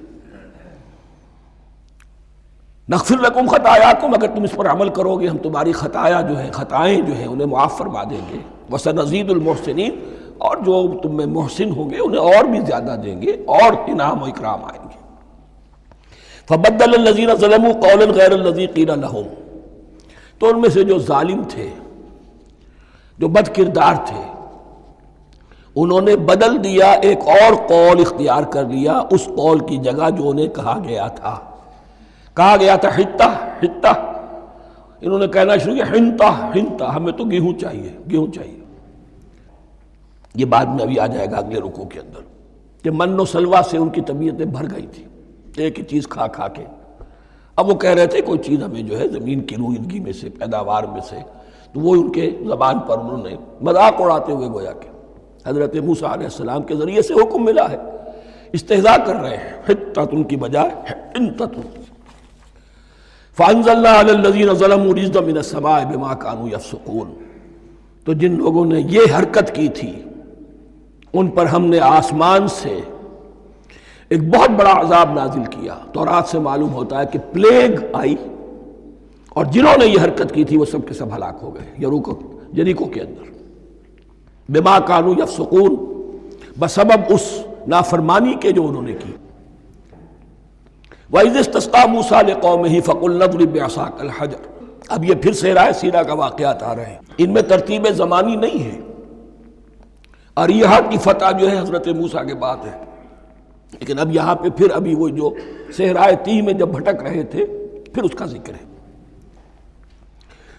نغفر لکم خطایاکم، اگر تم اس پر عمل کرو گے ہم تمہاری خطائیں جو ہیں انہیں معاف فرما دیں گے۔ وسنزید المحسنین، اور جو تم میں محسن ہوں گے انہیں اور بھی زیادہ دیں گے، اور انعام و اکرام آئیں گے۔ فبدل الذین ظلموا قولا غیر الذی قیل لہم، تو ان میں سے جو ظالم تھے، جو بد کردار تھے، انہوں نے بدل دیا، ایک اور قول اختیار کر لیا اس قول کی جگہ جو انہیں کہا گیا تھا حتہ حتہ، انہوں نے کہنا شروع کیا حنطہ حنطہ، ہمیں تو گیہوں چاہیے۔ یہ بعد میں ابھی آ جائے گا اگلے رکوع کے اندر، کہ من و سلوہ سے ان کی طبیعتیں بھر گئی تھی، ایک ہی چیز کھا کے۔ اب وہ کہہ رہے تھے کوئی چیز ہمیں جو ہے زمین کی روئیدگی میں سے، پیداوار میں سے، تو وہ ان کے زبان پر انہوں نے مذاق اڑاتے ہوئے گویا کہ حضرت موسیٰ علیہ السلام کے ذریعے سے حکم ملا ہے، استہزاء کر رہے ہیں، حتۃ کی بجائے حنطۃ۔ فَأَنزَلْنَا عَلَى الَّذِينَ ظَلَمُوا رِجْزًا مِّنَ السَّمَاءِ بِمَا كَانُوا يَفْسُقُونَ، تو جن لوگوں نے یہ حرکت کی تھی ان پر ہم نے آسمان سے ایک بہت بڑا عذاب نازل کیا۔ تورات سے معلوم ہوتا ہے کہ پلیگ آئی، اور جنہوں نے یہ حرکت کی تھی وہ سب کے سب ہلاک ہو گئے یریکو کے اندر، بما کانوا یفسقون، بسبب اس نافرمانی کے جو انہوں نے کی۔ وَإِذِ اسْتَسْقَىٰ مُوسَىٰ لِقَوْمِهِ فَقُلْنَا اضْرِب بِّعَصَاكَ الْحَجَرَ، اب یہ پھر صحرائے سینا کا واقعات آ رہے ہیں، ان میں ترتیب زمانی نہیں ہے۔ اور یہاں کی فتح جو ہے حضرت موسیٰ کے بعد ہے، لیکن اب یہاں پہ پھر ابھی وہ جو صحرائے تیہ میں جب بھٹک رہے تھے پھر اس کا ذکر ہے۔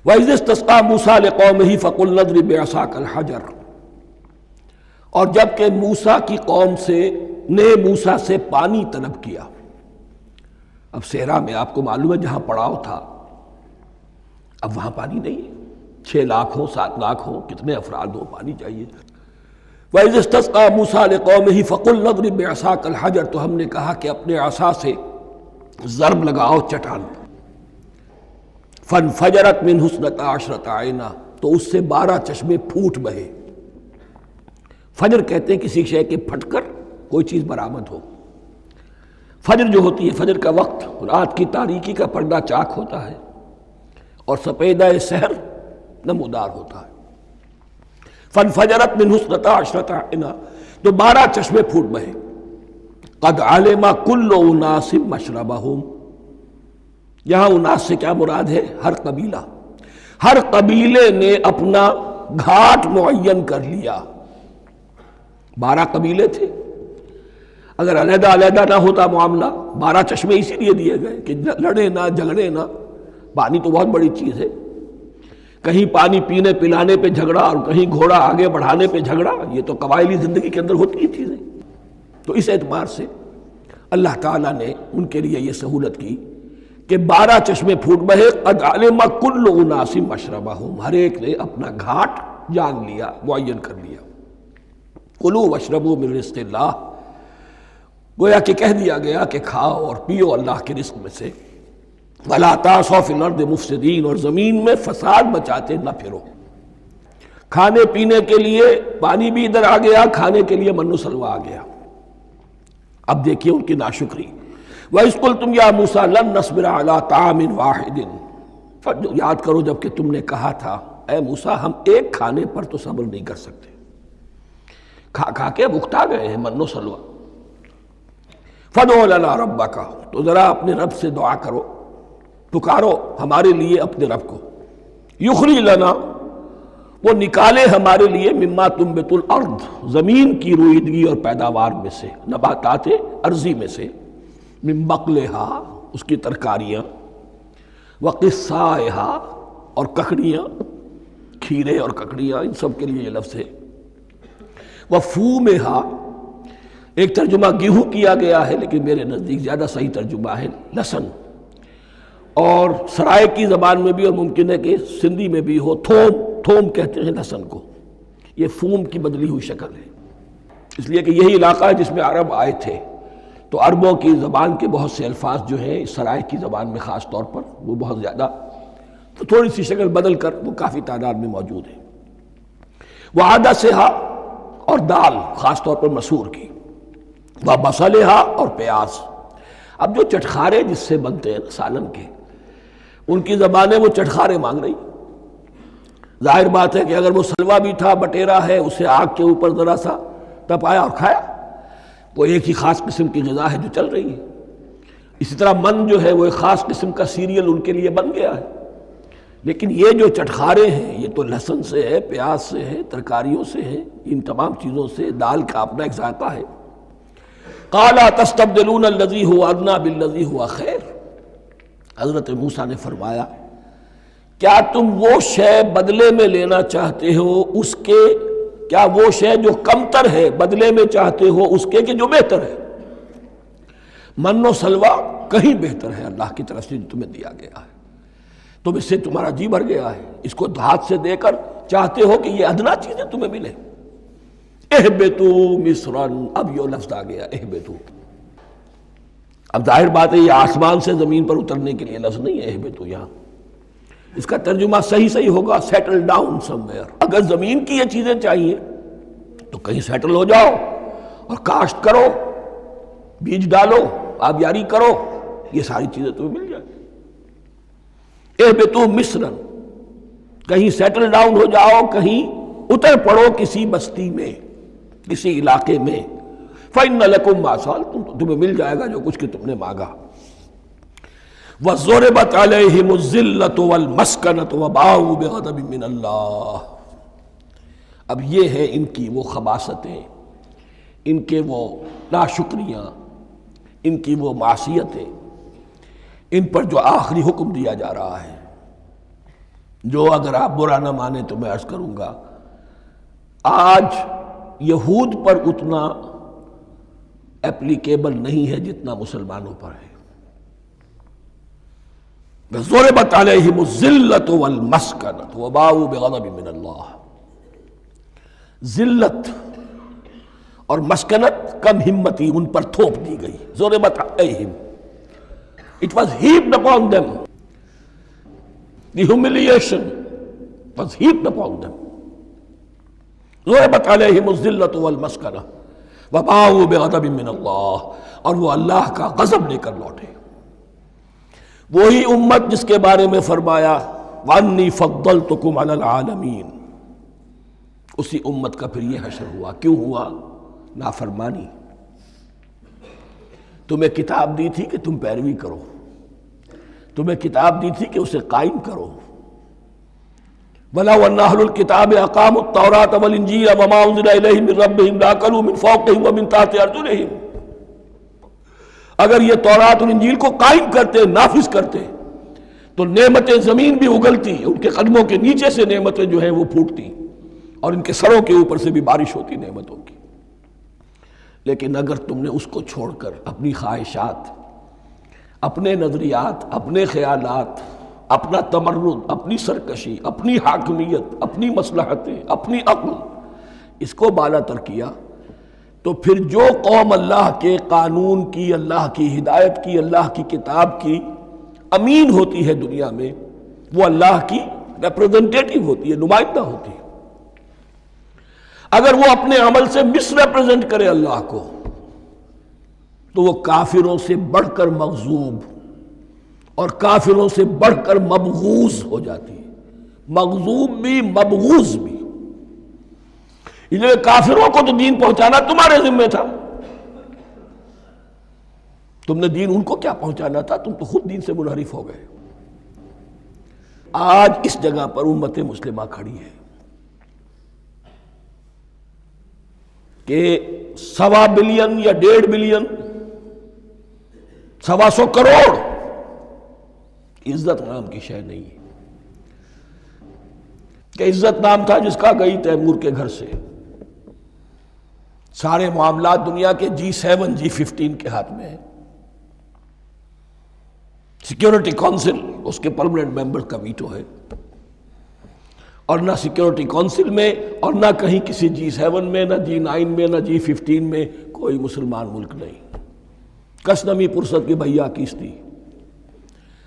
وَإِذِ اسْتَسْقَىٰ مُوسَىٰ لِقَوْمِهِ فَقُلْنَا اضْرِب بِّعَصَاكَ الْحَجَرَ، اور جب کہ موسیٰ کی قوم نے موسیٰ سے پانی طلب کیا۔ اب صحرا میں آپ کو معلوم ہے جہاں پڑاؤ تھا اب وہاں پانی نہیں ہے، 6 لاکھ ہو 7 لاکھ ہو کتنے افراد ہو پانی چاہیے۔ وَإِذِ اسْتَسْقَىٰ مُوسَىٰ لِقَوْمِهِ فَقُلْنَا اضْرِب بِّعَصَاكَ الْحَجَرَ، تو ہم نے کہا کہ اپنے عصا سے ضرب لگاؤ چٹان پر۔ فَانْفَجَرَتْ مِنْهُ اثْنَتَا عَشْرَةَ عَيْنًا، تو اس سے 12 چشمے پھوٹ بہے۔ فجر کہتے ہیں کسی شے کے پھٹ کر کوئی چیز برآمد ہو۔ فجر جو ہوتی ہے، فجر کا وقت رات کی تاریکی کا پردہ چاک ہوتا ہے اور سپیدہ سحر نمودار ہوتا ہے۔ فَانْفَجَرَتْ مِنْهُ اثْنَتَا عَشْرَةَ عَيْنًا، تو 12 چشمے پھوٹ بہے۔ قَدْ عَلِمَ كُلُّ أُنَاسٍ مَشْرَبَهُمْ، یہاں اناس سے کیا مراد ہے؟ ہر قبیلہ، ہر قبیلے نے اپنا گھاٹ معین کر لیا۔ 12 قبیلے تھے، اگر علیحدہ علیحدہ نہ ہوتا معاملہ، 12 چشمے اسی لیے دیے گئے کہ لڑے نہ جھگڑے نہ۔ پانی تو بہت بڑی چیز ہے، کہیں پانی پینے پلانے پہ جھگڑا اور کہیں گھوڑا آگے بڑھانے پہ جھگڑا، یہ تو قبائلی زندگی کے اندر ہوتی ہی چیزیں۔ تو اس اعتبار سے اللہ تعالیٰ نے ان کے لیے یہ سہولت کی کہ 12 چشمے پھوٹ بہے۔ قد علم کل اناس مشربہم، ہر ایک نے اپنا گھاٹ جان لیا، معین کر لیا۔ کلوا واشربوا من رزق اللہ، گویا کہ کہہ دیا گیا کہ کھاؤ اور پیو اللہ کے رزق میں سے۔ ولا تعثوا فی الارض مفسدین، اور زمین میں فساد مچاتے نہ پھرو۔ کھانے پینے کے لیے پانی بھی ادھر آ گیا، کھانے کے لیے من و سلوہ آ گیا۔ اب دیکھیے ان کی ناشکری۔ وَإِذْ قُلْتُمْ يَا مُوسَىٰ لَن نَّصْبِرَ عَلَىٰ طَعَامٍ وَاحِدٍ، یاد کرو جب کہ تم نے کہا تھا اے موسیٰ ہم ایک کھانے پر تو صبر نہیں کر سکتے، کھا کھا کے بکتا گئے ہیں من و سلوہ۔ فَادْعُ لَنَا رَبَّكَ، تو ذرا اپنے رب سے دعا کرو، پکارو ہمارے لیے اپنے رب کو۔ یخرج لنا، وہ نکالے ہمارے لیے مما تنبت الارض، زمین کی روئیدگی اور پیداوار میں سے، نباتات ارضی میں سے، من بقلہا، اس کی ترکاریاں، وقصائہا، اور ککڑیاں، کھیرے اور ککڑیاں، ان سب کے لیے یہ لفظ ہے۔ وفومہا، ایک ترجمہ گیہوں کیا گیا ہے لیکن میرے نزدیک زیادہ صحیح ترجمہ ہے لہسن، اور سرائے کی زبان میں بھی اور ممکن ہے کہ سندھی میں بھی ہو تھوم، تھوم کہتے ہیں لہسن کو، یہ فوم کی بدلی ہوئی شکل ہے، اس لیے کہ یہی علاقہ ہے جس میں عرب آئے تھے، تو عربوں کی زبان کے بہت سے الفاظ جو ہیں اس سرائے کی زبان میں خاص طور پر وہ بہت زیادہ، تو تھوڑی سی شکل بدل کر وہ کافی تعداد میں موجود ہے۔ وعدسہا، اور دال خاص طور پر مسور کی، وبصلہا، اور پیاز۔ اب جو چٹخارے جس سے بنتے ہیں سالن کے، ان کی زبانیں وہ چٹخارے مانگ رہی۔ ظاہر بات ہے کہ اگر وہ سلوا بھی تھا، بٹیرا ہے، اسے آگ کے اوپر ذرا سا تپایا اور کھایا، وہ ایک ہی خاص قسم کی غذا ہے جو چل رہی ہے۔ اسی طرح من جو ہے وہ ایک خاص قسم کا سیریل ان کے لیے بن گیا ہے، لیکن یہ جو چٹخارے ہیں یہ تو لہسن سے ہے، پیاز سے ہے، ترکاریوں سے ہے، ان تمام چیزوں سے، دال کا اپنا ایک ذائقہ ہے۔ قَالَ تَسْتَبْدِلُونَ الَّذِي هُوَ أَدْنَىٰ بِالَّذِي هُوَ خَيْرٌ، حضرت موسیٰ نے فرمایا کیا تم وہ شے بدلے میں لینا چاہتے ہو اس کے، کیا وہ شے جو کمتر ہے بدلے میں چاہتے ہو اس کے کہ جو بہتر ہے؟ من و سلوہ کہیں بہتر ہے اللہ کی طرف سے جو تمہیں دیا گیا ہے، تم اس سے تمہارا جی بھر گیا ہے، اس کو ہاتھ سے دے کر چاہتے ہو کہ یہ ادنا چیزیں تمہیں ملے۔ اہبطوا مصرا، اب یہ لفظ آ گیا اہبطوا۔ اب ظاہر بات ہے یہ آسمان سے زمین پر اترنے کے لیے لفظ نہیں ہے اہبطوا، یہاں اس کا ترجمہ صحیح ہوگا سیٹل ڈاؤن سم ویئر۔ اگر زمین کی یہ چیزیں چاہیے تو کہیں سیٹل ہو جاؤ اور کاشت کرو، بیج ڈالو، آبیاری کرو، یہ ساری چیزیں تمہیں مل جائیں۔ اہبطوا مصرا، کہیں سیٹل ڈاؤن ہو جاؤ، کہیں اتر پڑو کسی بستی میں، کسی علاقے میں۔ فَإِنَّ لَكُمْ مَا سَأَلْتُمْ، تمہیں مل جائے گا جو کچھ کہ تم نے مانگا۔ وَضُرِبَتْ عَلَيْهِمُ الذِّلَّةُ وَالْمَسْكَنَةُ وَبَاءُوا بِغَضَبٍ مِّنَ اللَّهِ، اب یہ ہے ان کی وہ خباثتیں، ان کے وہ ناشکریاں، ان کی وہ معصیتیں، ان پر جو آخری حکم دیا جا رہا ہے، جو اگر آپ برا نہ مانیں تو میں عرض کروں گا آج یہود پر اتنا اپلیکیبل نہیں ہے جتنا مسلمانوں پر ہے۔ ضربت علیہم الذلۃ والمسکنۃ وباؤوا بغضب من اللہ۔ ذلت اور مسکنت، کم ہمتی ان پر تھوپ دی گئی۔ ضربت علیہم، it was heaped upon them. The humiliation was heaped upon them. ضربت علیہم الذلۃ والمسکنہ وباؤوا بغضب من اللہ، اور وہ اللہ کا غضب لے کر لوٹے۔ وہی امت جس کے بارے میں فرمایا وَأَنِّي فَضَّلْتُكُمْ عَلَى الْعَالَمِينَ، اسی امت کا پھر یہ حشر ہوا۔ کیوں ہوا؟ نافرمانی۔ تمہیں کتاب دی تھی کہ تم پیروی کرو، تمہیں کتاب دی تھی کہ اسے قائم کرو۔ وَلَوْ أَنَّ أَهْلَ الْكِتَابِ أَقَامُوا التَّوْرَاةَ وَالْإِنْجِيلَ وَمَا أُنزِلَ إِلَيْهِمْ مِنْ رَبِّهِمْ لَأَكَلُوا مِنْ فَوْقِهِمْ وَمِنْ تَحْتِ أَرْجُلِهِمْ، اگر یہ تورات اور انجیل کو قائم کرتے، نافذ کرتے، تو نعمتیں زمین بھی اگلتی، ان کے قدموں کے نیچے سے نعمتیں جو ہیں وہ پھوٹتی، اور ان کے سروں کے اوپر سے بھی بارش ہوتی نعمتوں کی۔ لیکن اگر تم نے اس کو چھوڑ کر اپنی خواہشات، اپنے نظریات، اپنے خیالات، اپنا تمرد، اپنی سرکشی، اپنی حاکمیت، اپنی مصلحتیں، اپنی عقل، اس کو بالا تر کیا، تو پھر جو قوم اللہ کے قانون کی، اللہ کی ہدایت کی، اللہ کی کتاب کی امین ہوتی ہے دنیا میں، وہ اللہ کی ریپریزنٹیٹیو ہوتی ہے، نمائندہ ہوتی ہے۔ اگر وہ اپنے عمل سے مس ریپریزنٹ کرے اللہ کو، تو وہ کافروں سے بڑھ کر مغضوب اور کافروں سے بڑھ کر مبغوض ہو جاتی ہے۔ مغضوب بھی، مبغوض بھی۔ اس لیے کافروں کو تو دین پہنچانا تمہارے ذمہ تھا، تم نے دین ان کو کیا پہنچانا تھا، تم تو خود دین سے منحرف ہو گئے۔ آج اس جگہ پر امت مسلمہ کھڑی ہے کہ 1.25 بلین یا 1.5 بلین، 125 کروڑ عزت نام کی شے نہیں ہے، کہ عزت نام تھا جس کا گئی تیمور کے گھر سے، سارے معاملات دنیا کے G7 G15 کے ہاتھ میں ہیں، سیکیورٹی کونسل اس کے پرماننٹ ممبر کا ویٹو ہے، اور نہ سیکیورٹی کونسل میں اور نہ کہیں کسی G7 میں، نہ G9 میں، نہ G15 میں کوئی مسلمان ملک نہیں۔ کس نمی پرست کی بھیا کیستی،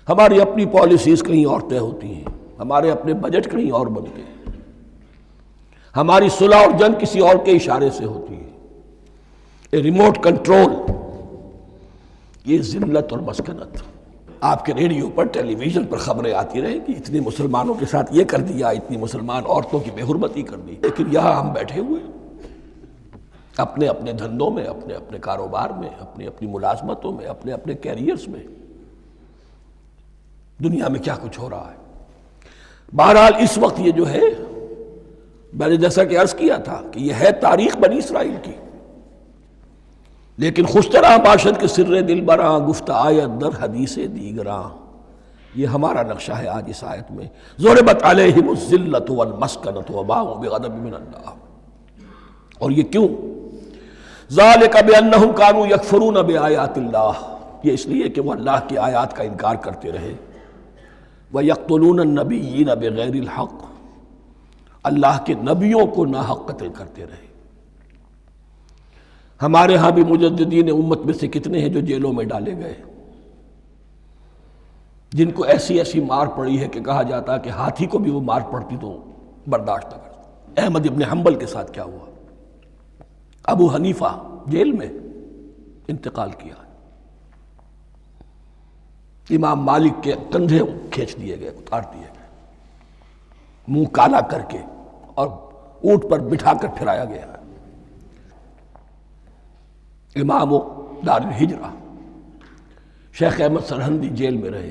ہماری اپنی پالیسیز کہیں اور طے ہوتی ہیں، ہمارے اپنے بجٹ کہیں اور بنتے ہیں، ہماری صلح اور جنگ کسی اور کے اشارے سے ہوتی ہے۔ ریموٹ کنٹرول، یہ ذلت اور مسکنت۔ آپ کے ریڈیو پر، ٹیلی ویژن پر خبریں آتی رہیں کہ اتنے مسلمانوں کے ساتھ یہ کر دیا، اتنی مسلمان عورتوں کی بے حرمتی کر دی، لیکن یہاں ہم بیٹھے ہوئے اپنے اپنے دھندوں میں، اپنے اپنے کاروبار میں، اپنی اپنی ملازمتوں میں، اپنے اپنے کیریئرز میں، دنیا میں کیا کچھ ہو رہا ہے۔ بہرحال اس وقت یہ جو ہے، میں نے جیسا کہ عرض کیا تھا کہ یہ ہے تاریخ بنی اسرائیل کی، لیکن خوش طرح باشد کے سر دل براں، گفت آیت در حدیث دیگراں، یہ ہمارا نقشہ ہے آج اس آیت میں۔ ضربت علیہم الذلۃ والمسکنۃ وباؤوا بغضب من اللہ۔ اور یہ کیوں؟ ذالک بانہم کانوا یکفرون بآیات اللہ، یہ اس لیے کہ وہ اللہ کی آیات کا انکار کرتے رہے۔ وَيَقْتُلُونَ النَّبِيِّينَ بِغَيْرِ الْحَقِّ، اللہ کے نبیوں کو ناحق قتل کرتے رہے۔ ہمارے ہاں بھی مجددین امت میں سے کتنے ہیں جو جیلوں میں ڈالے گئے، جن کو ایسی ایسی مار پڑی ہے کہ کہا جاتا ہے کہ ہاتھی کو بھی وہ مار پڑتی تو برداشت نہ کرتا۔ احمد ابن حنبل کے ساتھ کیا ہوا؟ ابو حنیفہ جیل میں انتقال کیا، امام مالک کے کندھے کھینچ دیے گئے، اتار دیے گئے، منہ کالا کر کے اور اونٹ پر بٹھا کر پھرایا گیا۔ امام دار الہجرہ شیخ احمد سرہندی جیل میں رہے،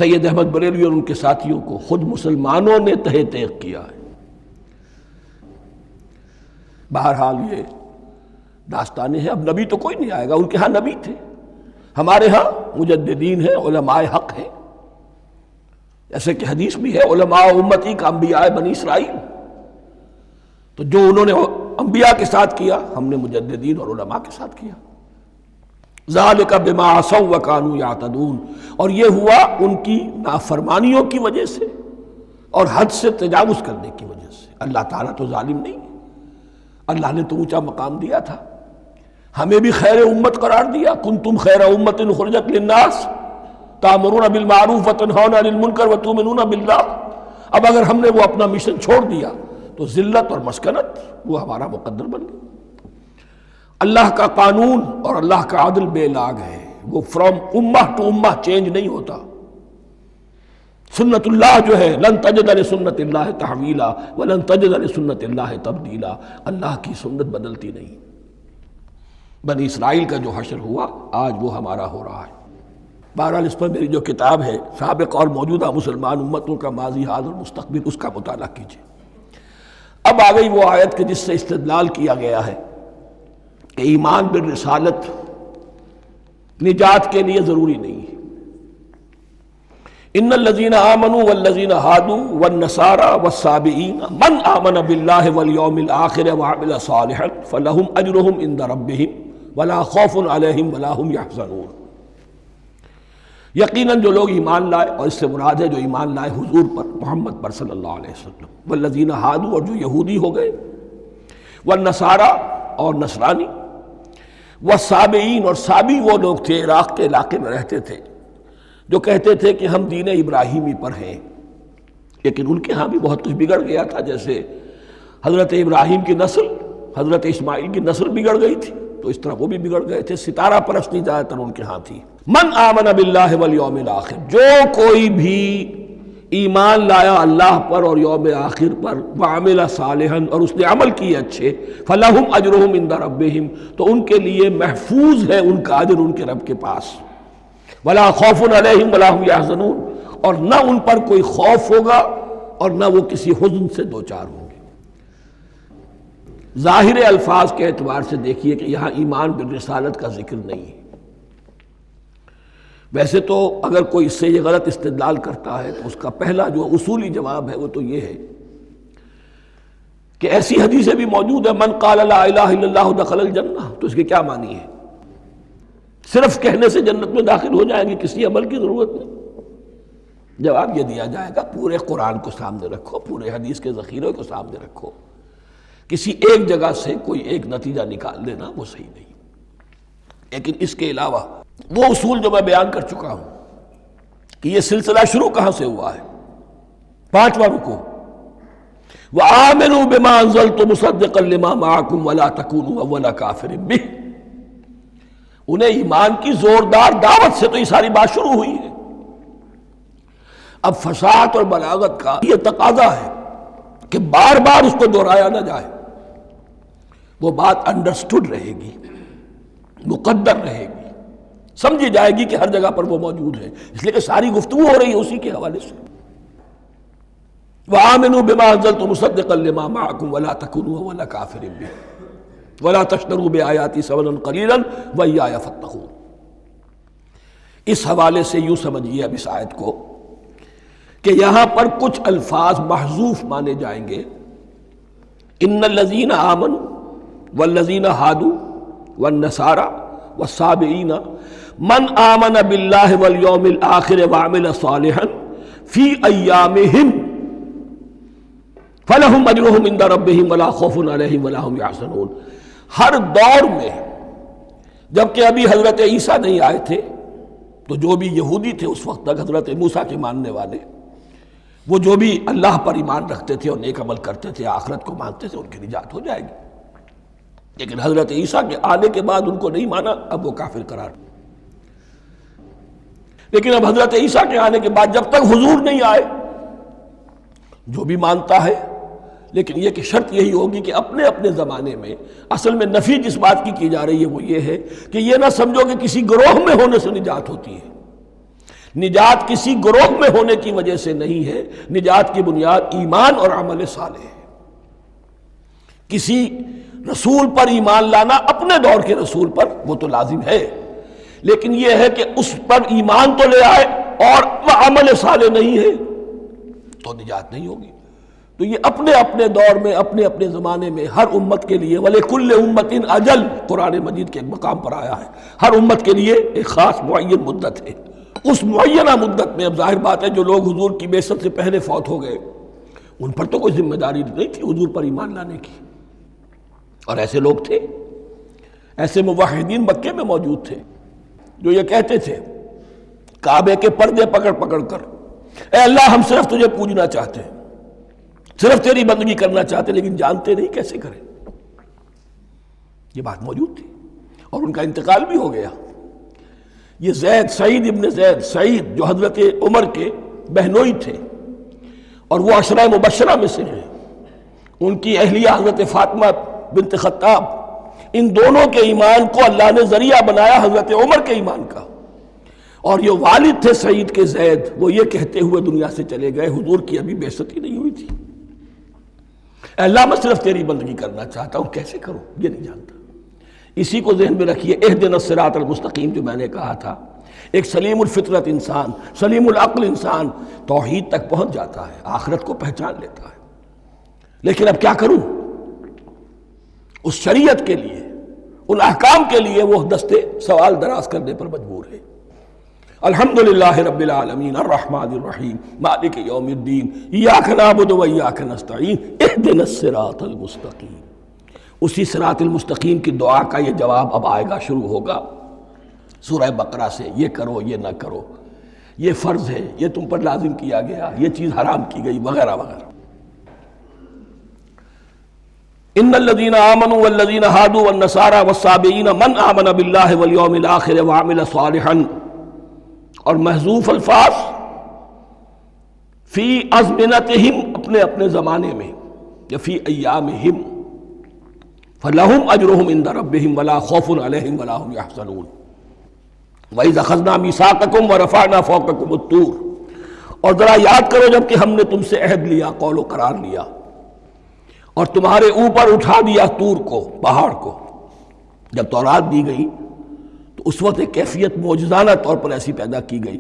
سید احمد بریلوی اور ان کے ساتھیوں کو خود مسلمانوں نے تہہ تیغ کیا ہے۔ بہرحال یہ داستانیں ہیں، اب نبی تو کوئی نہیں آئے گا، ان کے ہاں نبی تھے، ہمارے ہاں مجددین ہیں، علماء حق ہیں، جیسے کہ حدیث بھی ہے علماء امتی کا انبیاء بنی اسرائیل، تو جو انہوں نے انبیاء کے ساتھ کیا ہم نے مجددین اور علماء کے ساتھ کیا۔ ذالک بما عصوا وکانوا یعتدون، اور یہ ہوا ان کی نافرمانیوں کی وجہ سے اور حد سے تجاوز کرنے کی وجہ سے۔ اللہ تعالیٰ تو ظالم نہیں ہے، اللہ نے تو اونچا مقام دیا تھا، ہمیں بھی خیر امت قرار دیا، کنتم خیر امت اخرجت للناس تأمرون بالمعروف وتنہون عن المنکر وتؤمنون باللہ۔ اب اگر ہم نے وہ اپنا مشن چھوڑ دیا تو ذلت اور مسکنت وہ ہمارا مقدر بن گئی۔ اللہ کا قانون اور اللہ کا عدل بے لاگ ہے، وہ فرام امہ ٹو امہ چینج نہیں ہوتا۔ سنت اللہ جو ہے لن تجد لسنت اللہ تحویلا ولن تجد لسنت اللہ تبدیلا، اللہ کی سنت بدلتی نہیں۔ بنی اسرائیل کا جو حشر ہوا آج وہ ہمارا ہو رہا ہے۔ بہرحال اس پر میری جو کتاب ہے سابق اور موجودہ مسلمان امتوں کا ماضی حال اور مستقبل، اس کا مطالعہ کیجیے۔ اب آ گئی وہ آیت کہ جس سے استدلال کیا گیا ہے کہ ایمان بالرسالت نجات کے لیے ضروری نہیں ہے۔ ان الذین آمنوا والذین ہادوا والنصارى والصابئین من آمن باللہ والیوم الآخر وعمل صالحا فلہم اجرہم عند ربہم ولا خوف علیہم ولا ہم یحزنون۔ یقیناً جو لوگ ایمان لائے، اور اس سے مراد ہے جو ایمان لائے حضور پر، محمد پر صلی اللہ علیہ وسلم، والذین ہادوا، اور جو یہودی ہو گئے، والنصارى، اور نصرانی، والصابئین، اور صابی وہ لوگ تھے عراق کے علاقے میں رہتے تھے جو کہتے تھے کہ ہم دین ابراہیمی پر ہیں، لیکن ان کے ہاں بھی بہت کچھ بگڑ گیا تھا، جیسے حضرت ابراہیم کی نسل، حضرت اسماعیل کی نسل بگڑ گئی تھی، تو اس طرح وہ بھی بگڑ گئے تھے۔ ستارہ پرستی زیادہ تر ان کے ہاں تھی۔ من آمن باللہ والیوم الآخر، جو کوئی بھی ایمان لایا اللہ پر اور یوم آخر پر، وعمل صالحا، اور اس نے عمل کیے اچھے، فلہم اجرہم عند ربہم، تو ان کے لیے محفوظ ہے ان کا اجر ان کے رب کے پاس، ولا خوف علیہم ولا ہم یحزنون، اور نہ ان پر کوئی خوف ہوگا اور نہ وہ کسی حزن سے دوچار ہوں گے۔ ظاہر الفاظ کے اعتبار سے دیکھیے کہ یہاں ایمان بالرسالت کا ذکر نہیں ہے۔ ویسے تو اگر کوئی اس سے یہ غلط استدلال کرتا ہے تو اس کا پہلا جو اصولی جواب ہے وہ تو یہ ہے کہ ایسی حدیثیں بھی موجود ہیں، من قال لا الہ الا اللہ دخل الجنہ، تو اس کے کیا معنی ہے؟ صرف کہنے سے جنت میں داخل ہو جائیں گے، کسی عمل کی ضرورت نہیں؟ جواب یہ دیا جائے گا پورے قرآن کو سامنے رکھو، پورے حدیث کے ذخیرے کو سامنے رکھو، کسی ایک جگہ سے کوئی ایک نتیجہ نکال لینا وہ صحیح نہیں۔ لیکن اس کے علاوہ وہ اصول جو میں بیان کر چکا ہوں کہ یہ سلسلہ شروع کہاں سے ہوا ہے، 5واں رکوع، وَآمِنُوا بِمَا أَنزَلْتُ مُصَدِّقًا لِمَا مَعَكُمْ وَلَا تَكُونُوا أَوَّلَ كَافِرٍ بِهِ۔ انہیں ایمان کی زوردار دعوت سے تو یہ ساری بات شروع ہوئی ہے۔ اب فصاحت اور بلاغت کا یہ تقاضا ہے کہ بار بار اس کو دہرایا نہ جائے، وہ بات انڈرسٹوڈ رہے گی، مقدر رہے گی، سمجھی جائے گی کہ ہر جگہ پر وہ موجود ہے، اس لیے کہ ساری گفتگو ہو رہی ہے اسی کے حوالے سے۔ وَآمِنُوا بِمَا أَنزَلْتُ مُصَدِّقًا لِمَا مَعَكُمْ وَلَا تَكُونُوا أَوَّلَ كَافِرٍ بِهِ وَلَا تَشْتَرُوا بِآيَاتِي ثَمَنًا قَلِيلًا وَإِيَّايَ فَاتَّقُونِ۔ اس حوالے سے یوں سمجھیے اب اس آیت کو کہ یہاں پر کچھ الفاظ محذوف مانے جائیں گے۔ ان الذین آمنوا والذین ہادوا والنصارى والصابئین من آمن باللہ والیوم الآخر وعمل صالحا فی ایامہم فلہم اجرہم عند ربہم ولا خوف علیہم ولا ہم یحزنون۔ ہر دور میں جبکہ ابھی حضرت عیسیٰ نہیں آئے تھے تو جو بھی یہودی تھے اس وقت تک، حضرت موسیٰ کے ماننے والے، وہ جو بھی اللہ پر ایمان رکھتے تھے اور نیک عمل کرتے تھے، آخرت کو مانتے تھے، ان کی نجات ہو جائے گی۔ لیکن حضرت عیسیٰ کے آنے کے بعد ان کو نہیں مانا، اب وہ کافر قرار۔ لیکن اب حضرت عیسیٰ کے آنے کے بعد جب تک حضور نہیں آئے، جو بھی مانتا ہے، لیکن یہ کہ شرط یہی ہوگی کہ اپنے اپنے زمانے میں، اصل میں نفی جس بات کی جا رہی ہے وہ یہ ہے کہ یہ نہ سمجھو کہ کسی گروہ میں ہونے سے نجات ہوتی ہے، نجات کسی گروہ میں ہونے کی وجہ سے نہیں ہے، نجات کی بنیاد ایمان اور عمل صالح ہے۔ کسی رسول پر ایمان لانا اپنے دور کے رسول پر وہ تو لازم ہے، لیکن یہ ہے کہ اس پر ایمان تو لے آئے اور وہ عمل صالح نہیں ہے تو نجات نہیں ہوگی۔ تو یہ اپنے اپنے دور میں، اپنے اپنے زمانے میں ہر امت کے لیے وَلِكُلِّ أُمَّةٍ أَجَلٌ قرآن مجید کے ایک مقام پر آیا ہے، ہر امت کے لیے ایک خاص معین مدت ہے۔ اس معینہ مدت میں اب ظاہر بات ہے جو لوگ حضور کی بعثت سے پہلے فوت ہو گئے ان پر تو کوئی ذمہ داری نہیں تھی حضور پر ایمان لانے کی، اور ایسے لوگ تھے، ایسے موحدین مکے میں موجود تھے جو یہ کہتے تھے کعبے کے پردے پکڑ پکڑ کر، اے اللہ ہم صرف تجھے پوجنا چاہتے ہیں، صرف تیری بندگی کرنا چاہتے، لیکن جانتے نہیں کیسے کریں۔ یہ بات موجود تھی اور ان کا انتقال بھی ہو گیا۔ یہ زید، سعید ابن زید، سعید جو حضرت عمر کے بہنوئی تھے اور وہ عشرہ مبشرہ میں سے ہیں، ان کی اہلیہ حضرت فاطمہ بنت خطاب، ان دونوں کے ایمان کو اللہ نے ذریعہ بنایا حضرت عمر کے ایمان کا، اور یہ والد تھے سعید کے زید، وہ یہ کہتے ہوئے دنیا سے چلے گئے حضور کی ابھی بعثت ہی نہیں ہوئی تھی، اے اللہ میں صرف تیری بندگی کرنا چاہتا ہوں، کیسے کروں یہ نہیں جانتا۔ اسی کو ذہن میں رکھیے، اہدنا الصراط المستقیم جو میں نے کہا تھا، ایک سلیم الفطرت انسان، سلیم العقل انسان توحید تک پہنچ جاتا ہے، آخرت کو پہچان لیتا ہے، لیکن اب کیا کروں؟ اس شریعت کے لیے، ان احکام کے لیے وہ دستے سوال دراز کرنے پر مجبور ہے۔ الحمدللہ رب العالمین الرحمن الرحیم مالک یوم الدین ایاک نعبد و ایاک نستعین اہدنا الصراط المستقیم۔ اسی صراط المستقیم کی دعا کا یہ جواب اب آئے گا، شروع ہوگا سورہ بقرہ سے، یہ کرو یہ نہ کرو، یہ فرض ہے، یہ تم پر لازم کیا گیا، یہ چیز حرام کی گئی، وغیرہ وغیرہ۔ ان الذين آمنوا والذين هادوا والنصارى والصابئين من آمن بالله واليوم الآخر وعمل صالحا، اور محذوف الفاظ فی ازمنتہم، اپنے اپنے زمانے میں، یا فی ایامہم، فلہم اجرہم عند ربہم ولا خوف علیہم ولا هم یحزنون۔ وَإِذْ أَخَذْنَا مِیثَاقَکُمْ وَرَفَعْنَا فَوْقَکُمُ الطُّورَ، اور ذرا یاد کرو جب کہ ہم نے تم سے عہد لیا، قول و قرار لیا، اور تمہارے اوپر اٹھا دیا طور کو، پہاڑ کو۔ جب تورات دی گئی تو اس وقت ایک کیفیت معجزانہ طور پر ایسی پیدا کی گئی،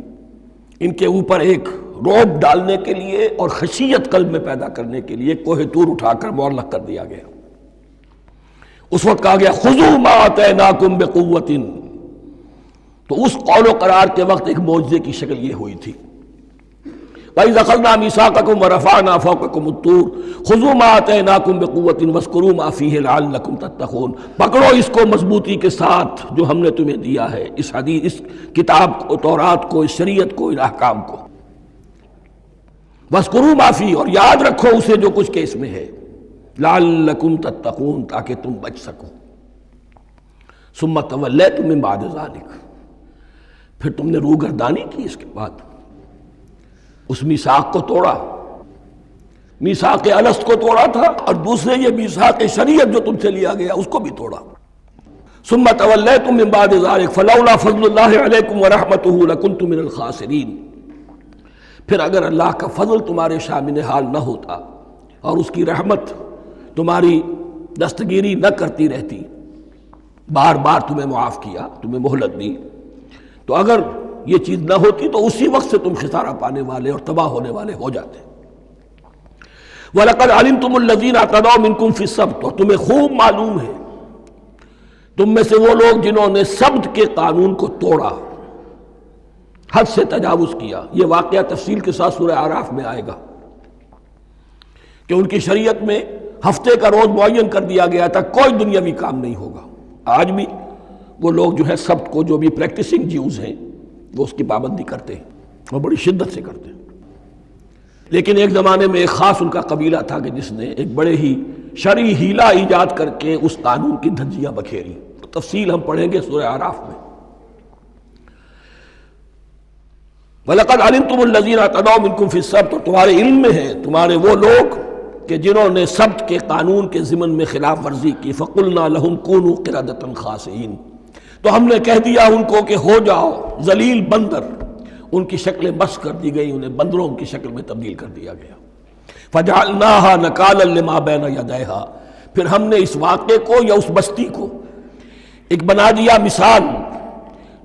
ان کے اوپر ایک رعب ڈالنے کے لیے اور خشیت قلب میں پیدا کرنے کے لیے کوہ طور اٹھا کر معلق کر دیا گیا۔ اس وقت کہا گیا خذوا ما آتیناکم بقوۃ، تو اس قول و قرار کے وقت ایک معجزے کی شکل یہ ہوئی تھی۔ وَإِذْ أَخَذْنَا مِیثَاقَکُمْ وَرَفَعْنَا فَوْقَکُمُ الطُّورَ خُذُوا مَا آتَیْنَاکُمْ بِقُوَّةٍ وَاذْکُرُوا مَا فِیہِ لَعَلَّکُمْ تَتَّقُونَ، پکڑو اس کو مضبوطی کے ساتھ جو ہم نے تمہیں دیا ہے، اس حدیث، اس کتاب کو، تورات کو، اس شریعت کو، ان احکام کو۔ وَاذْکُرُوا مَا فِیہِ، اور یاد رکھو اسے جو کچھ کہ اس میں ہے، لَعَلَّکُمْ تَتَّقُونَ، تاکہ تم بچ سکو۔ ثُمَّ تَوَلَّیْتُم مِّن بَعْدِ ذَلِکَ، پھر تم نے روگردانی کی اس کے بعد، اس میثاق کو توڑا، میثاق الست کو توڑا تھا، اور دوسرے یہ میثاق شریعت جو تم سے لیا گیا اس کو بھی توڑا۔ ثم تولیتم من بعد ذلک فلولا فضل اللہ علیکم ورحمتہ لکنتم من الخاسرین، پھر اگر اللہ کا فضل تمہارے شامل حال نہ ہوتا اور اس کی رحمت تمہاری دستگیری نہ کرتی رہتی، بار بار تمہیں معاف کیا، تمہیں مہلت دی، تو اگر یہ چیز نہ ہوتی تو اسی وقت سے تم خسارہ پانے والے اور تباہ ہونے والے ہو جاتے۔ وَلَقَدْ عَلِمْتُمُ الَّذِينَ اعْتَدَوْا مِنْكُمْ فِي السَّبْتِ، اور تمہیں خوب معلوم ہے تم میں سے وہ لوگ جنہوں نے سبت کے قانون کو توڑا، حد سے تجاوز کیا۔ یہ واقعہ تفصیل کے ساتھ سورہ اعراف میں آئے گا کہ ان کی شریعت میں ہفتے کا روز معین کر دیا گیا تھا، کوئی دنیاوی کام نہیں ہوگا۔ آج بھی وہ لوگ جو ہے سبت کو، جو بھی پریکٹسنگ جیوز ہیں، وہ اس کی پابندی کرتے ہیں اور بڑی شدت سے کرتے ہیں۔ لیکن ایک زمانے میں ایک خاص ان کا قبیلہ تھا کہ جس نے ایک بڑے ہی شرعی ہیلہ ایجاد کر کے اس قانون کی دھجیاں بکھیری، تفصیل ہم پڑھیں گے سورہ اعراف میں۔ وَلَقَدْ عَلِمْتُمُ الَّذِينَ اعْتَدَوْا مِنْكُمْ فِي السَّبْتِ، اور تمہارے علم میں ہے تمہارے وہ لوگ کہ جنہوں نے سبت کے قانون کے ضمن میں خلاف ورزی کی، فَقُلْنَا لَهُمْ كُونُوا قِرَدَةً خَاسِئِينَ، تو ہم نے کہہ دیا ان کو کہ ہو جاؤ ذلیل بندر، ان کی شکلیں مس کر دی گئی، انہیں بندروں کی شکل میں تبدیل کر دیا گیا۔ فَجَعَلْنَاهَا نَكَالًا لِمَا بَيْنَ يَدَيْهَا، پھر ہم نے اس واقعے کو یا اس بستی کو ایک بنا دیا مثال،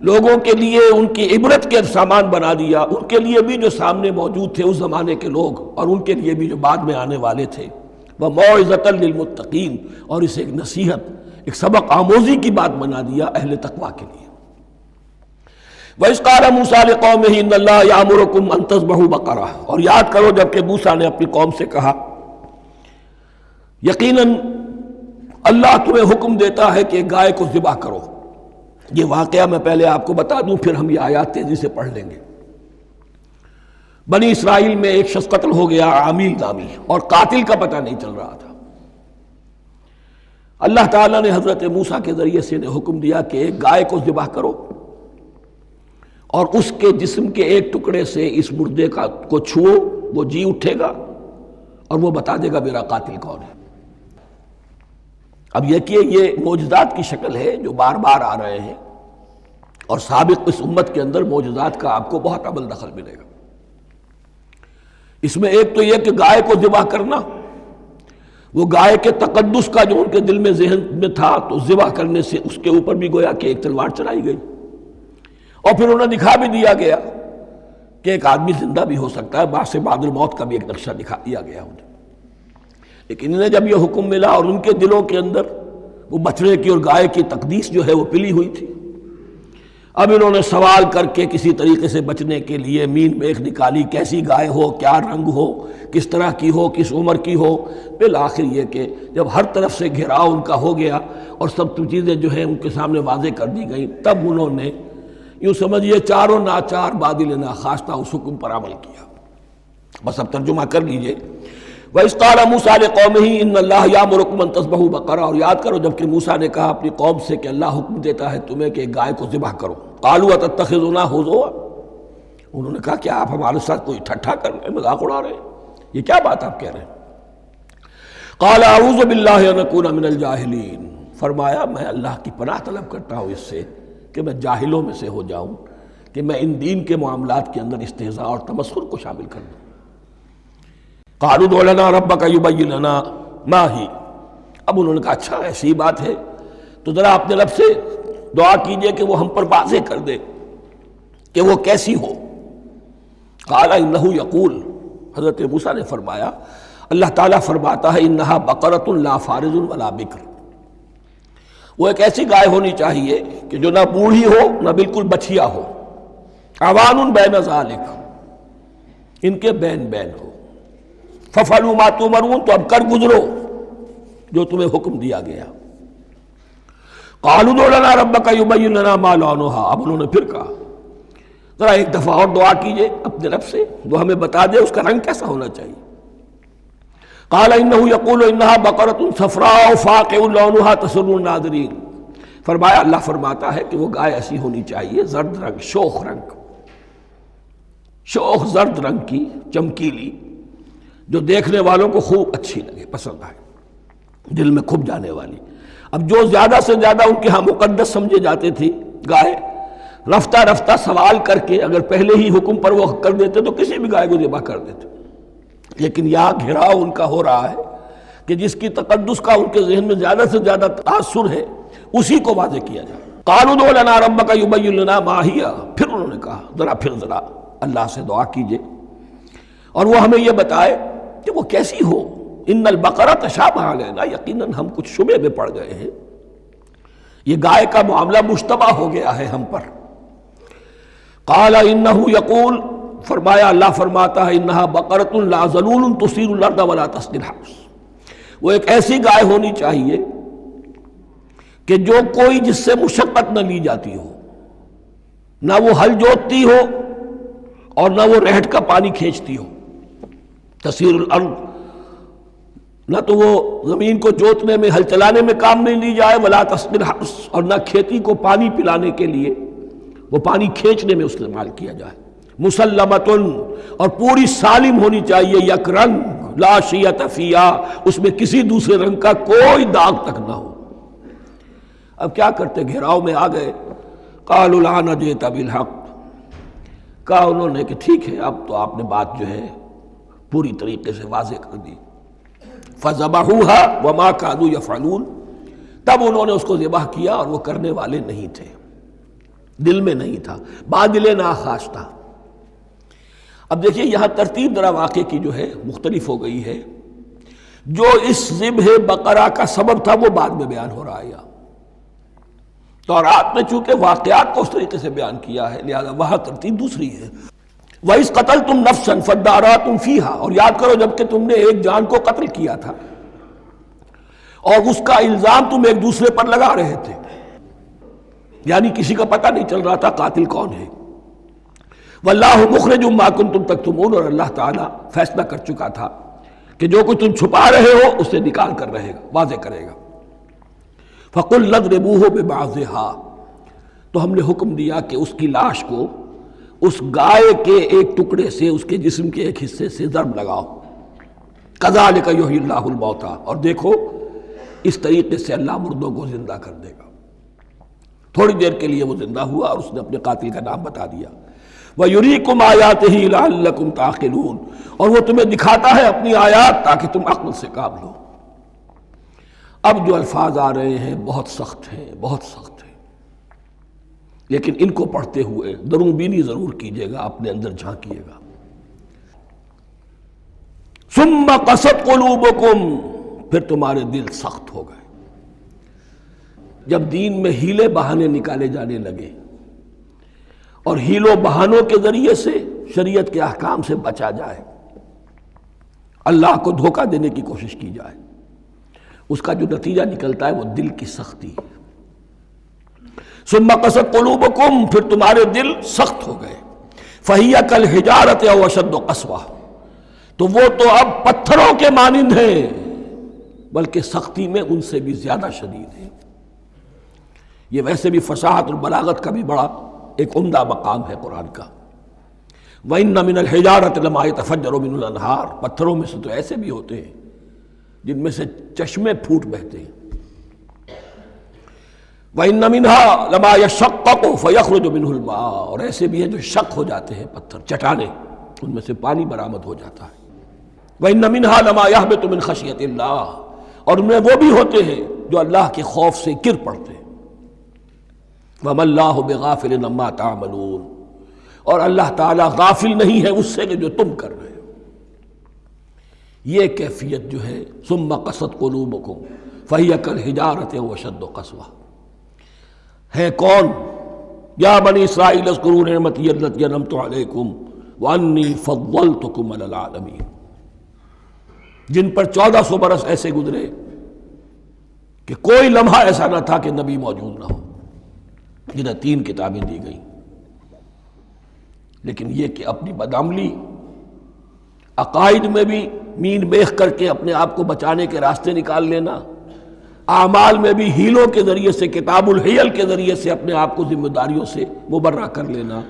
لوگوں کے لیے ان کی عبرت کے سامان بنا دیا، ان کے لیے بھی جو سامنے موجود تھے اس زمانے کے لوگ، اور ان کے لیے بھی جو بعد میں آنے والے تھے۔ وَمَوْعِظَةً لِّلْمُتَّقِينَ، اور اسے ایک نصیحت، ایک سبق آموزی کی بات بنا دیا اہل تقویٰ کے لیے۔ وَإِذْ قَالَ مُوسَىٰ لِقَوْمِهِ إِنَّ اللَّهَ يَأْمُرُكُمْ أَن تَذْبَحُوا بَقَرَةً، اور یاد کرو جب کہ موسیٰ نے اپنی قوم سے کہا یقیناً اللہ تمہیں حکم دیتا ہے کہ گائے کو ذبح کرو۔ یہ واقعہ میں پہلے آپ کو بتا دوں، پھر ہم یہ آیات تیزی سے پڑھ لیں گے۔ بنی اسرائیل میں ایک شخص قتل ہو گیا، عامیل نامی، اور قاتل کا پتہ نہیں چل رہا تھا۔ اللہ تعالیٰ نے حضرت موسیٰ کے ذریعے سے انہیں حکم دیا کہ ایک گائے کو ذبح کرو اور اس کے جسم کے ایک ٹکڑے سے اس مردے کو چھوؤ، وہ جی اٹھے گا اور وہ بتا دے گا میرا قاتل کون ہے۔ اب یہ معجزات کی شکل ہے جو بار بار آ رہے ہیں، اور سابق اس امت کے اندر معجزات کا آپ کو بہت عمل دخل ملے گا۔ اس میں ایک تو یہ کہ گائے کو ذبح کرنا، وہ گائے کے تقدس کا جو ان کے دل میں ذہن میں تھا، تو ذبح کرنے سے اس کے اوپر بھی گویا کہ ایک تلوار چلائی گئی، اور پھر انہیں دکھا بھی دیا گیا کہ ایک آدمی زندہ بھی ہو سکتا ہے، بعد سے بعد الموت کا بھی ایک نقشہ دکھا دیا گیا انہیں۔ لیکن انہیں جب یہ حکم ملا اور ان کے دلوں کے اندر وہ بچڑے کی اور گائے کی تقدیس جو ہے وہ پلی ہوئی تھی، اب انہوں نے سوال کر کے کسی طریقے سے بچنے کے لیے مین میخ نکالی، کیسی گائے ہو، کیا رنگ ہو، کس طرح کی ہو، کس عمر کی ہو۔ بالآخر یہ کہ جب ہر طرف سے گھیراؤ ان کا ہو گیا اور سب چیزیں جو ہیں ان کے سامنے واضح کر دی گئیں، تب انہوں نے یوں سمجھیے چاروں ناچار بادل ناخواستہ اس حکم پر عمل کیا۔ بس اب ترجمہ کر لیجئے۔ وَإِذْ قَالَ مُوسَىٰ لِقَوْمِهِ إِنَّ اللَّهَ يَأْمُرُكُمْ أَن تَذْبَحُوا بَقَرَةً، اور یاد کرو جب کہ موسیٰ نے کہا اپنی قوم سے کہ اللہ حکم دیتا ہے تمہیں کہ ایک گائے کو ذبح کرو۔ قَالُوا أَتَتَّخِذُنَا هُزُوًا، انہوں نے کہا کیا آپ ہمارے ساتھ کوئی ٹھٹھا کر رہے ہیں، مذاق اڑا رہے ہیں، یہ کیا بات آپ کہہ رہے ہیں؟ قَالَ أَعُوذُ بِاللَّهِ أَنْ أَكُونَ مِنَ الْجَاهِلِينَ، فرمایا میں اللہ کی پناہ طلب کرتا ہوں اس سے کہ میں جاہلوں میں سے ہو جاؤں، کہ میں ان دین کے معاملات کے اندر استہزاء اور تمسخر کو شامل کر دوں۔ قالوا ادع لنا ربك يبين لنا ما هي، اب انہوں نے کہا اچھا ایسی بات ہے تو ذرا اپنے رب سے دعا کیجئے کہ وہ ہم پر واضح کر دے کہ وہ کیسی ہو۔ قال انه يقول، حضرت موسیٰ نے فرمایا اللہ تعالیٰ فرماتا ہے انها بقرة لا فارض ولا بکر، وہ ایک ایسی گائے ہونی چاہیے کہ جو نہ بوڑھی ہو نہ بالکل بچھیا ہو، عوان بین ذالک، ان کے بین بین ہو۔ فَفَعَلُوا مَا تُؤْمَرُونَ، تو اب کر گزرو جو تمہیں حکم دیا گیا۔ قَالُوا ادْعُ لَنَا رَبَّكَ يُبَيِّن لَنَا مَا لَوْنُهَا، اب انہوں نے پھر کہا ذرا ایک دفعہ اور دعا کیجئے اپنے رب سے، وہ ہمیں بتا دے اس کا رنگ کیسا ہونا چاہیے۔ قَالَ إِنَّهُ يَقُولُ إِنَّهَا بَقَرَةٌ صَفْرَاءُ فَاقِعٌ لَوْنُهَا تَسُرُّ النَّاظِرِينَ، فرمایا اللہ فرماتا ہے کہ وہ گائے ایسی ہونی چاہیے زرد رنگ، شوخ رنگ، شوخ زرد رنگ کی، چمکیلی، جو دیکھنے والوں کو خوب اچھی لگے، پسند آئے، دل میں کھپ جانے والی۔ اب جو زیادہ سے زیادہ ان کے ہاں مقدس سمجھے جاتے تھی گائے، رفتہ رفتہ سوال کر کے اگر پہلے ہی حکم پر وہ کر دیتے تو کسی بھی گائے کو ذبح کر دیتے، لیکن یہاں گھیراؤ ان کا ہو رہا ہے کہ جس کی تقدس کا ان کے ذہن میں زیادہ سے زیادہ تاثر ہے اسی کو واضح کیا جائے۔ قالوا ادع لنا ربك يبين لنا ما هي، پھر انہوں نے کہا ذرا اللہ سے دعا کیجئے اور وہ ہمیں یہ بتائے کہ وہ کیسی ہو۔ ان البقرہ تشابہ علینا، یقیناً ہم کچھ شبے میں پڑ گئے ہیں، یہ گائے کا معاملہ مشتبہ ہو گیا ہے ہم پر۔ قال انہ یقول، فرمایا اللہ فرماتا ہے انہا بقرۃ لا ذلول تثیر الارض ولا تسقی الحرث، وہ ایک ایسی گائے ہونی چاہیے کہ جو کوئی جس سے مشقت نہ لی جاتی ہو، نہ وہ ہل جوتتی ہو اور نہ وہ رہٹ کا پانی کھینچتی ہو۔ تسیر الارض، نہ تو وہ زمین کو جوتنے میں، ہل چلانے میں کام نہیں لی جائے، ولا تسقی الحرث، اور نہ کھیتی کو پانی پلانے کے لیے وہ پانی کھینچنے میں استعمال کیا جائے۔ مسلمتن، اور پوری سالم ہونی چاہیے، یک رنگ، لا شیۃ فیہا، اس میں کسی دوسرے رنگ کا کوئی داغ تک نہ ہو۔ اب کیا کرتے، گھیراؤ میں آ گئے۔ قالوا الآن جئت بالحق، کہا انہوں نے کہ ٹھیک ہے، اب تو آپ نے بات جو ہے پوری طریقے سے واضح کر دی۔ فَذَبَحُوهَا وَمَا كَادُوا يَفْعَلُونَ، تب انہوں نے اس کو ذبح کیا اور وہ کرنے والے نہیں تھے، دل میں نہیں تھا، بادل ناخواش تھا۔ اب دیکھیے یہاں ترتیب ذرا واقعے کی جو ہے مختلف ہو گئی ہے۔ جو اس ذبح بقرہ کا سبب تھا وہ بعد میں بیان ہو رہا ہے۔ تورات میں چونکہ واقعات کو اس طریقے سے بیان کیا ہے لہذا وہاں ترتیب دوسری ہے۔ وَإِذْ قَتَلْتُمْ نَفْسًا فَادَّارَأْتُمْ فِيهَا، اور یاد کرو جب کہ تم نے ایک جان کو قتل کیا تھا اور اس کا الزام تم ایک دوسرے پر لگا رہے تھے، یعنی کسی کا پتہ نہیں چل رہا تھا قاتل کون ہے۔ وَاللَّهُ مُخْرِجٌ مَا كُنتُمْ تَكْتُمُونَ، اور اللہ تعالیٰ فیصلہ کر چکا تھا کہ جو کچھ تم چھپا رہے ہو اسے نکال کر رہے گا، واضح کرے گا۔ فَقُلْ اضْرِبُوهُ بِبَعْضِهَا، تو ہم نے حکم دیا کہ اس کی لاش کو اس گائے کے ایک ٹکڑے سے، اس کے جسم کے ایک حصے سے ضرب لگاؤ۔ كَذَلِكَ يُحْيِي اللَّهُ الْمَوْتَىٰ، اور دیکھو اس طریقے سے اللہ مردوں کو زندہ کر دے گا۔ تھوڑی دیر کے لیے وہ زندہ ہوا اور اس نے اپنے قاتل کا نام بتا دیا۔ وَيُرِيكُمْ آيَاتِهِ لَعَلَّكُمْ تَعْقِلُونَ، اور وہ تمہیں دکھاتا ہے اپنی آیات تاکہ تم عقل سے کام لو۔ اب جو الفاظ آ رہے ہیں بہت سخت ہیں، بہت سخت ہیں، لیکن ان کو پڑھتے ہوئے درون بینی ضرور کیجیے گا، اپنے اندر جھانکیے گا۔ ثُمَّ قَسَتْ قُلُوبُكُمْ، پھر تمہارے دل سخت ہو گئے۔ جب دین میں ہیلے بہانے نکالے جانے لگے اور ہیلوں بہانوں کے ذریعے سے شریعت کے احکام سے بچا جائے، اللہ کو دھوکہ دینے کی کوشش کی جائے، اس کا جو نتیجہ نکلتا ہے وہ دل کی سختی ہے۔ ثم قست قلوبکم، پھر تمہارے دل سخت ہو گئے۔ فہی کالحجارۃ او اشد قسوہ، تو وہ تو اب پتھروں کے مانند ہیں بلکہ سختی میں ان سے بھی زیادہ شدید ہے۔ یہ ویسے بھی فصاحت اور بلاغت کا بھی بڑا ایک عمدہ مقام ہے قرآن کا۔ وَإِنَّ مِنَ الْحِجَارَةِ لَمَا يَتَفَجَّرُ مِنْهُ الْأَنْهَارُ، پتھروں میں سے تو ایسے بھی ہوتے ہیں جن میں سے چشمے پھوٹ بہتے ہیں۔ وَإِنَّ مِنْهَا لَمَا يَشَّقَّقُ فَيَخْرُجُ مِنْهُ الْمَاءُ، اور ایسے بھی ہیں جو شق ہو جاتے ہیں، پتھر چٹانیں، ان میں سے پانی برآمد ہو جاتا ہے۔ وَإِنَّ مِنْهَا لَمَا يَهْبِطُ مِنْ خَشْيَةِ اللَّهِ، اور ان میں وہ بھی ہوتے ہیں جو اللہ کے خوف سے گر پڑتے ہیں۔ وَمَا اللَّهُ بِغَافِلٍ عَمَّا تَعْمَلُونَ، اور اللہ تعالیٰ غافل نہیں ہے اس سے کہ جو تم کر رہے ہو۔ یہ کیفیت جو ہے ثم قست قلوبکم فہی کالحجارۃ او اشد قسوہ، ہے کون؟ یا بنی اسرائیل اذکروا نعمتی التی انعمت علیکم وانی فضلتکم علی العالمین، جن پر 1400 برس ایسے گزرے کہ کوئی لمحہ ایسا نہ تھا کہ نبی موجود نہ ہو، جنہیں 3 کتابیں دی گئیں، لیکن یہ کہ اپنی بدعملی، عقائد میں بھی مین بیخ کر کے اپنے آپ کو بچانے کے راستے نکال لینا، اعمال میں بھی ہیلوں کے ذریعے سے، کتاب الحیل کے ذریعے سے اپنے آپ کو ذمہ داریوں سے مبرہ کر لینا،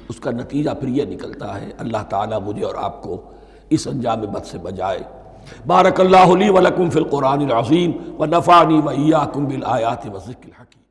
اس کا نتیجہ پھر یہ نکلتا ہے۔ اللہ تعالیٰ مجھے اور آپ کو اس انجام بد سے بچائے۔ بارک اللہ لی ولکم فی القرآن العظیم ونفعنی وإیاکم بالآیات والذکر الحکیم۔